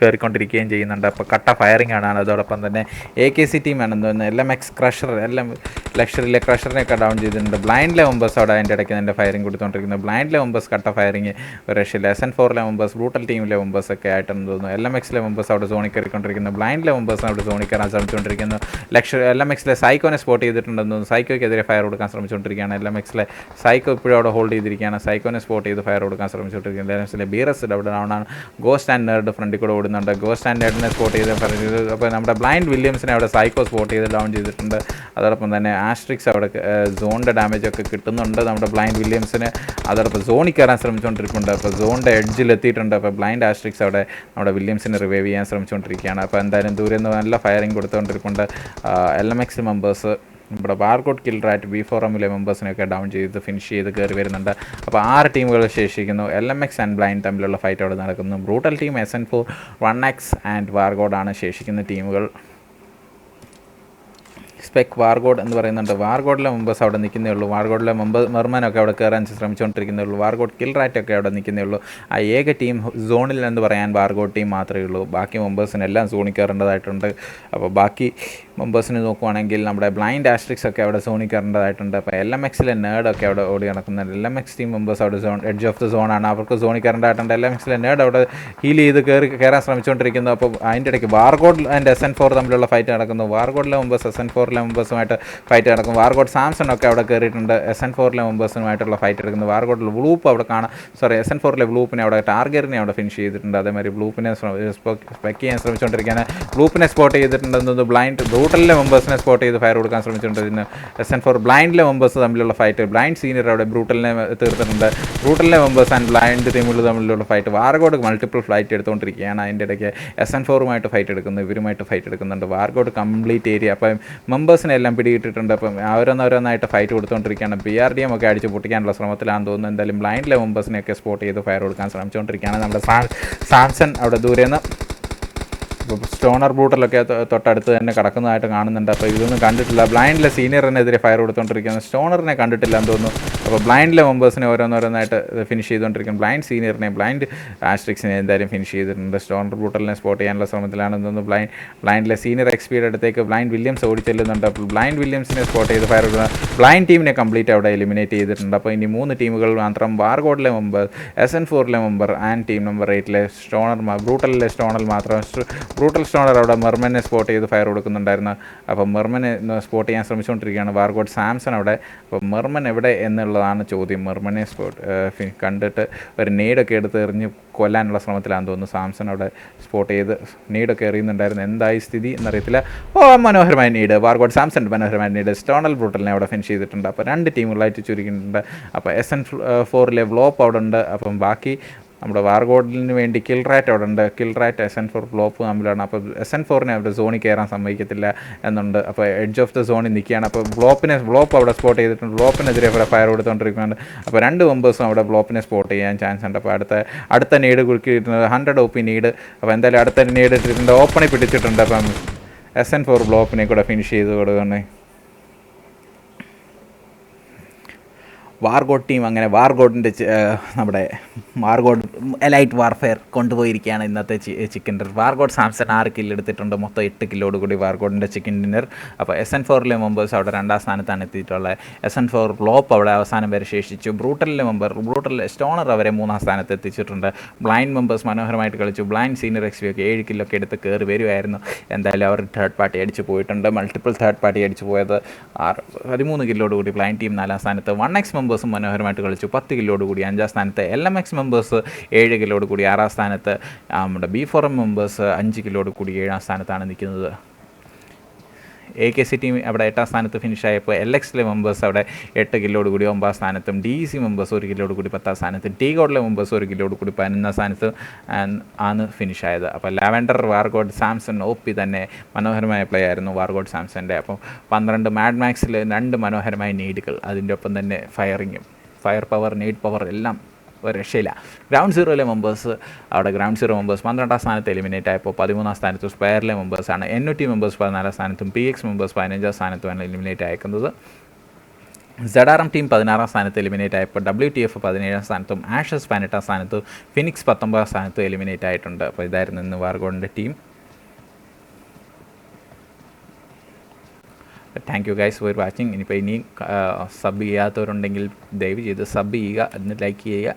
കയറിക്കൊണ്ടിരിക്കുകയും ചെയ്യുന്നുണ്ട്. അപ്പോൾ കട്ട ഫയറിംഗ് ആണ്. അതോടൊപ്പം തന്നെ AKC ടീമാണെന്ന് തോന്നുന്നു. LMX ക്രഷർ ലക്ഷറിലെ ക്രഷറിനെയൊക്കെ ഡൗൺ ചെയ്തിട്ടുണ്ട്. ബ്ലൈൻഡിലെ മെമ്പേഴ്സ് അവിടെ അതിൻ്റെ ഇടയ്ക്ക് തന്നെ ഫയറിംഗ് കൊടുത്തുകൊണ്ടിരിക്കുന്നത്. ബ്ലൈൻഡിലെ മെമ്പേഴ്സ് കട്ട ഫയറിംഗ് ഒരു രക്ഷയില്ല. SN4ലെ മെമ്പേഴ്സ് ബ്രൂട്ടൽ ടീമിലെ മെമ്പേഴ്സൊക്കെ ആയിട്ടെന്ന് തോന്നുന്നു. LMXലെ മെമ്പേഴ്സ് അവിടെ സോണിൽ കയറിക്കൊണ്ടിരിക്കുന്നു. ബ്ലൈൻഡിലെ മെമ്പേഴ്സ് അവിടെ സോണിൽ കയറാൻ ശ്രമിച്ചുകൊണ്ടിരിക്കുന്നു. LMXലെ സൈക്കോനെ സ്പോട്ട് ചെയ്തിട്ടുണ്ടെന്ന് തോന്നുന്നു. സൈക്കോയ്ക്കെതിരെ ഫയർ കൊടുക്കാൻ ശ്രമിച്ചുകൊണ്ടിരിക്കുകയാണ്. LMXലെ സൈക്കോ ഇപ്പോഴും അവിടെ ഹോൾഡ് ചെയ്തിരിക്കുകയാണ്. സൈക്കോനെ സ്പോട്ട് ചെയ്ത് ഫയർ കൊടുക്കാൻ ശ്രമിച്ചുകൊണ്ടിരിക്കുന്നത്. LMXലെ ബീറസ് അവിടെ ഡൗണാണ്. ഗോസ്റ്റ് ആൻഡ് നെർഡ് ഫ്രണ്ടിൽ കൂടെ ഓടുന്നുണ്ട്. ഗോസ്റ്റ് ആൻഡ് നെർഡിനെ സ്പോട്ട് ചെയ്ത് അപ്പോൾ നമ്മുടെ ബ്ലൈൻഡ് വില്യംസിനെ അവിടെ സൈക്കോ സ്പോട്ട് ചെയ്ത് ഡൗൺ ചെയ്തിട്ടുണ്ട്. അതോടൊപ്പം തന്നെ ആസ്ട്രിക്സ് അവിടെ സോണിൻ്റെ ഡാമേജൊക്കെ കിട്ടുന്നുണ്ട് നമ്മുടെ ബ്ലൈൻഡ് വില്യംസിന്. അതോടൊപ്പം സോണിൽ കയറാൻ ശ്രമിച്ചുകൊണ്ടിരിക്കുന്നുണ്ട്. അപ്പോൾ സോണിൻ്റെ എഡ്ജിലെത്തിയിട്ടുണ്ട്. അപ്പോൾ ബ്ലൈൻഡ് ആസ്ട്രിക്സ് അവിടെ നമ്മുടെ വില്യംസിനെ റിവൈവ് ചെയ്യാൻ ശ്രമിച്ചുകൊണ്ടിരിക്കുകയാണ്. അപ്പോൾ എന്തായാലും ദൂരെ നിന്ന് നല്ല ഫയറിംഗ് കൊടുത്തുകൊണ്ടിരിക്കുന്നുണ്ട്. LMX മെമ്പേഴ്സ് ഇവിടെ വാർഗോഡ് കിൽ റൈറ്റ് B4Mലെ മെമ്പേഴ്സിനെയൊക്കെ ഡൗൺ ചെയ്ത് ഫിനിഷ് ചെയ്ത് കയറി വരുന്നുണ്ട്. അപ്പോൾ 6 ടീമുകൾ ശേഷിക്കുന്നു. LMX ആൻഡ് ബ്ലൈൻഡ് തമ്മിലുള്ള ഫൈറ്റ് അവിടെ നടക്കുന്നു. Brutal team SN4 1X and വാർഗോഡാണ് ശേഷിക്കുന്ന ടീമുകൾ. സ്പെക് വാർഗോഡ് എന്ന് പറയുന്നുണ്ട്. വാർഗോഡിലെ മെമ്പേഴ്സ് അവിടെ നിൽക്കുന്നേ ഉള്ളൂ. വാർഗോഡിലെ മെർമാനൊക്കെ അവിടെ കയറാൻ ശ്രമിച്ചുകൊണ്ടിരിക്കുന്നേ ഉള്ളൂ. വാർഗോഡ് കിൽ റാറ്റൊക്കെ അവിടെ നിൽക്കുന്നേ ഉള്ളൂ. ആ ഏക ടീം സോണിൽ എന്ന് പറയാൻ വാർഗോഡ് ടീം മാത്രമേ ഉള്ളൂ. ബാക്കി മെമ്പേഴ്സിനെല്ലാം സോണിൽ കയറേണ്ടതായിട്ടുണ്ട്. അപ്പോൾ ബാക്കി മെമ്പേഴ്സിന് നോക്കുവാണെങ്കിൽ നമ്മുടെ ബ്ലൈൻഡ് ആസ്ട്രിക്സ് ഒക്കെ അവിടെ സോണിൽ കയറേണ്ടതായിട്ടുണ്ട്. അപ്പോൾ LMXലെ നേർഡൊക്കെ അവിടെ ഓടി നടക്കുന്നുണ്ട്. LMX ടീം മെമ്പേഴ്സ് അവിടെ എഡ്ജ് ഓഫ് ദ സോണാണ്, അവർക്ക് സോണിൽ കയറേണ്ടതായിട്ടുണ്ട്. LMXലെ നേർഡ് അവിടെ ഹീൽ ചെയ്ത് കയറാൻ ശ്രമിച്ചുകൊണ്ടിരിക്കുന്നു. അപ്പോൾ അതിൻ്റെ ഇടയ്ക്ക് വാർഗോഡ് ആൻഡ് SN4 തമ്മിലുള്ള ഫൈറ്റ് നടക്കുന്നു. വാർഗോഡിലെ മെമ്പേഴ്സ് SN4ലെ മെമ്പേഴ്സുമായിട്ട് ഫൈറ്റ് നടക്കും. വാർഗോഡ് സാംസൺ ഒക്കെ അവിടെ കയറിയിട്ടുണ്ട്. SN4ലെ മെമ്പേഴ്സുമായിട്ടുള്ള ഫൈറ്റ് എടുക്കുന്നു. വാർഗോഡിൽ ബ്ലൂപ്പ് അവിടെ SN4ലെ ബ്ലൂപ്പിനെ അവിടെ ടാർഗറ്റിനെ അവിടെ ഫിനിഷ് ചെയ്തിട്ടുണ്ട്. അതേമാതിരി ബ്ലൂപ്പിനെ സ്പെക്ക് ചെയ്യാൻ ശ്രമിച്ചുകൊണ്ടിരിക്കുകയാണ്. ബ്ലൂപ്പിനെ സ്പോട്ട് ചെയ്തിട്ടുണ്ടെന്നത് ബ്രൂട്ടലിലെ മെമ്പേഴ്സിനെ സ്പോട്ട് ചെയ്ത് ഫയർ കൊടുക്കാൻ ശ്രമിച്ചുകൊണ്ടിരുന്നു. SN4 ബ്ലൈൻഡിലെ മെമ്പേഴ്സ് തമ്മിലുള്ള ഫൈറ്റ്, ബ്ലൈൻഡ് സീനിയർ അവിടെ ബ്രൂട്ടലിനെ തീർത്തിട്ടുണ്ട്. ബ്രൂട്ടലിലെ മെമ്പേഴ്സ് ആൻഡ് ബ്ലൈൻഡ് ടീമുകൾ തമ്മിലുള്ള ഫൈറ്റ്. വാർഗോഡ് മൾട്ടിപ്പിൾ ഫ്ലൈറ്റ് എടുത്തുകൊണ്ടിരിക്കുകയാണ്. അതിൻ്റെ ഇടയ്ക്ക് SN4ുമായിട്ട് ഫൈറ്റ് എടുക്കുന്നു, ഇവരുമായിട്ട് ഫൈറ്റ് എടുക്കുന്നുണ്ട്. വാർഗോഡ് കംപ്ലീറ്റ് ഏരിയ അപ്പം മെമ്പേഴ്സിനെ എല്ലാം പിടിയിട്ടിട്ടുണ്ട്. അപ്പം ഓരോന്നോരോന്നായിട്ട് ഫൈറ്റ് കൊടുത്തുകൊണ്ടിരിക്കുകയാണ്. BRDM ഒക്കെ അടിച്ച് പൊട്ടിക്കാനുള്ള ശ്രമത്തിലാണെന്ന് തോന്നുന്നു. എന്തായാലും ബ്ലൈൻഡിലെ മെമ്പേഴ്സിനെയൊക്കെ സ്പോട്ട് ചെയ്ത് ഫയർ കൊടുക്കാൻ ശ്രമിച്ചുകൊണ്ടിരിക്കുകയാണ്. നമ്മുടെ സാംസൺ അവിടെ ദൂരെന്ന് ഇപ്പോൾ സ്റ്റോണർ ബ്രൂട്ടലൊക്കെ തൊട്ടടുത്ത് തന്നെ കിടക്കുന്നതായിട്ട് കാണുന്നുണ്ട്. അപ്പോൾ ഇതൊന്നും കണ്ടിട്ടില്ല. ബ്ലൈൻഡിലെ സീനിയറിനെതിരെ ഫയർ കൊടുത്തുകൊണ്ടിരിക്കുന്നത്, സ്റ്റോണറിനെ കണ്ടിട്ടില്ല എന്ന് തോന്നുന്നു. അപ്പോൾ ബ്ലൈൻഡിലെ മെമ്പേഴ്സിനെ ഓരോന്നോരോന്നായിട്ട് ഫിനിഷ് ചെയ്തുകൊണ്ടിരിക്കുന്നു. ബ്ലൈൻഡ് സീനിയറിനെ, ബ്ലൈൻഡ് ആസ്ട്രിക്സിനെ എന്തായാലും ഫിനിഷ് ചെയ്തിട്ടുണ്ട്. സ്റ്റോണർ ബ്രൂട്ടലിനെ സ്പോട്ട് ചെയ്യാനുള്ള ശ്രമത്തിലാണെന്ന് തോന്നുന്നു. ബ്ലൈൻഡിലെ സീനിയർ XPയുടെ അടുത്തേക്ക് ബ്ലൈൻഡ് വില്യംസ് ഓടിച്ചെല്ലുന്നുണ്ട്. അപ്പോൾ ബ്ലൈൻഡ് വില്യംസിനെ സ്പോട്ട് ചെയ്ത് ഫയർ കൊടുക്കുന്നത്. ബ്ലൈൻഡ് ടീമിനെ കംപ്ലീറ്റ് അവിടെ എലിമിനേറ്റ് ചെയ്തിട്ടുണ്ട്. അപ്പോൾ ഇനി 3 ടീമുകൾ മാത്രം. വാർഗോഡിലെ മെമ്പർ, SN4ലെ മെമ്പർ ആൻഡ് ടീം നമ്പർ 8ലെ സ്റ്റോണർ, ബ്രൂട്ടലിലെ സ്റ്റോണർ മാത്രം. ബ്രൂട്ടൽ സ്റ്റോണർ അവിടെ മെർമനെ സ്പോട്ട് ചെയ്ത് ഫയർ കൊടുക്കുന്നുണ്ടായിരുന്നു. അപ്പോൾ മെർമനെ സ്പോട്ട് ചെയ്യാൻ ശ്രമിച്ചുകൊണ്ടിരിക്കുകയാണ് വാർഗോഡ് സാംസൺ അവിടെ. അപ്പോൾ മെർമൻ എവിടെ എന്നുള്ളതാണ് ചോദ്യം. മെർമനെ കണ്ടിട്ട് ഒരു നെയ്ഡൊക്കെ എടുത്ത് എറിഞ്ഞ് കൊല്ലാനുള്ള ശ്രമത്തിലാണെന്ന് തോന്നുന്നു. സാംസൺ അവിടെ സ്പോട്ട് ചെയ്ത് നെയ്ഡൊക്കെ എറിയുന്നുണ്ടായിരുന്നു. എന്തായി സ്ഥിതി എന്നറിയത്തില്ല. മനോഹരമായ നീഡ്, വാർഗോഡ് സാംസൺ മനോഹരമായ നീഡ്. സ്റ്റോണൽ ബ്രൂട്ടലിനെ അവിടെ ഫിനിഷ് ചെയ്തിട്ടുണ്ട്. അപ്പോൾ 2 ടീമുകളായിട്ട് ചുരുക്കിയിട്ടുണ്ട്. അപ്പോൾ SN4ലെ വ്ലോപ്പ് അവിടെ ഉണ്ട്. അപ്പം ബാക്കി നമ്മുടെ വാർഗോഡിന് വേണ്ടി കിൽ റാറ്റ് അവിടെ ഉണ്ട്. കിൽ റാറ്റ് SN4 ഫ്ലോപ്പ് തമ്മിലാണ്. അപ്പോൾ SN4നെ അവിടെ സോണിൽ കയറാൻ സമ്മതിക്കത്തില്ല എന്നുണ്ട്. അപ്പോൾ എഡ്ജ് ഓഫ് ദ സോണിൽ നിൽക്കുകയാണ്. അപ്പോൾ വ്ലോപ്പ് അവിടെ സ്പോട്ട് ചെയ്തിട്ടുണ്ട്. വ്ലോപ്പിനെതിരെ അവിടെ ഫയർ കൊടുത്തുകൊണ്ടിരിക്കുന്നുണ്ട്. അപ്പോൾ 2 മെമ്പേഴ്സും അവിടെ വ്ലോപ്പിനെ സ്പോട്ട് ചെയ്യാൻ ചാൻസ് ഉണ്ട്. അപ്പോൾ അടുത്ത നീഡ് കുറുക്കിയിട്ടുണ്ട്. 100 OP need. അപ്പോൾ എന്തായാലും അടുത്ത നീഡ് ഇട്ടിട്ടുണ്ട്. ഓപ്പണിൽ പിടിച്ചിട്ടുണ്ട്. അപ്പം SN4 വ്ലോപ്പിനെ കൂടെ ഫിനിഷ് ചെയ്ത് കൊടുക്കുകയാണ്. വാർഗോഡ് ടീം അങ്ങനെ വാർഗോഡിൻ്റെ നമ്മുടെ വാർഗോഡ് എലൈറ്റ് വാർഫെയർ കൊണ്ടുപോയിരിക്കുകയാണ് ഇന്നത്തെ ചിക്കൻ ഡിന്നർ. വാർഗോഡ് സാംസൺ 6 കില്ല് എടുത്തിട്ടുണ്ട്. മൊത്തം 8 കില്ലോട് കൂടി വാർഗോഡിൻ്റെ ചിക്കൻ ഡിന്നർ. അപ്പോൾ SN4ലെ മെമ്പേഴ്സ് അവിടെ 2ാം സ്ഥാനത്താണ് എത്തിയിട്ടുള്ളത്. SN4 ഫ്ലോപ്പ് അവിടെ അവസാനം വരെ ശേഷിച്ചു. ബ്രൂട്ടലിലെ സ്റ്റോണർ അവരെ 3ാം സ്ഥാനത്ത് എത്തിച്ചിട്ടുണ്ട്. ബ്ലൈൻഡ് മെമ്പേഴ്സ് മനോഹരമായിട്ട് കളിച്ചു. ബ്ലൈൻഡ് സീനിയർ XP ഒക്കെ 7 കില്ലൊക്കെ എടുത്ത് കയറി വരുമായിരുന്നു. എന്തായാലും അവർ തേർഡ് പാർട്ടി അടിച്ച് പോയിട്ടുണ്ട്. മൾട്ടിപ്പിൾ തേർഡ് പാർട്ടി അടിച്ച് പോയത് 13 കില്ലോട് കൂടി ബ്ലൈൻഡ് ടീം 4ാം സ്ഥാനത്ത്. 1X മെമ്പേഴ്സും മനോഹരമായിട്ട് കളിച്ചു. 10 കില്ലോട് കൂടി 5ാം സ്ഥാനത്ത്. LMX മെമ്പേഴ്സ് 7 കില്ലോട് കൂടി 6ാം സ്ഥാനത്ത്. നമ്മുടെ B4M മെമ്പേഴ്സ് 5 കില്ലോട് കൂടി 7ാം സ്ഥാനത്താണ് നിൽക്കുന്നത്. AKC ടീം അവിടെ 8ാം സ്ഥാനത്ത് ഫിനിഷായപ്പോൾ LXലെ മെമ്പേഴ്സ് അവിടെ 8 കില്ലോട് കൂടി 9ാം സ്ഥാനത്തും. DEC മെമ്പേഴ്സ് 1 കില്ലോട് കൂടി 10ാം സ്ഥാനത്തും. TGODലെ മെമ്പേഴ്സ് 1 കില്ലോട് കൂടി 11ാം സ്ഥാനത്ത് ആണ് ഫിനിഷായത്. അപ്പോൾ ലാവൻഡർ, വാർഗോഡ്, സാംസൺ OP തന്നെ മനോഹരമായ പ്ലേ ആയിരുന്നു വാർഗോഡ് സാംസൻ്റെ. അപ്പോൾ 12 മാഡ് മാക്സിൽ 2 മനോഹരമായ നീഡുകൾ, അതിൻ്റെ ഒപ്പം തന്നെ ഫയർ പവർ, നീഡ് പവർ എല്ലാം ഒരു രക്ഷയില്ല. ഗ്രൗണ്ട് സീറോയിലെ മെമ്പേഴ്സ് അവിടെ ഗ്രൗണ്ട് സീറോ മെമ്പേഴ്സ് 12ാം സ്ഥാനത്ത് എലിമിനേറ്റ് ആയപ്പോൾ 13ാം സ്ഥാനത്ത് സ്പെയറിലെ മെമ്പേഴ്സാണ്. NOT മെമ്പേഴ്സ് 14ാം സ്ഥാനത്തും PX മെമ്പേഴ്സ് 15ാം സ്ഥാനത്തുമാണ് എലിമിനേറ്റ് അയക്കുന്നത്. ZRM ടീം 16ാം സ്ഥാനത്ത് എലിമിനേറ്റ് ആയപ്പോൾ WTF 17ാം സ്ഥാനത്തും ആഷസ് 18ാം സ്ഥാനത്തും ഫിനിക്സ് 19ാം സ്ഥാനത്തും എലിമിനേറ്റ് ആയിട്ടുണ്ട്. അപ്പോൾ ഇതായിരുന്നു ഇന്ന് വാർഗോഡിൻ്റെ team. Thank you guys for വാച്ചിങ്. ഇനിയിപ്പോൾ സബ് ചെയ്യാത്തവരുണ്ടെങ്കിൽ ദയവ് ചെയ്ത് സബ് ചെയ്യുക, എന്നിട്ട് ലൈക്ക് ചെയ്യുക.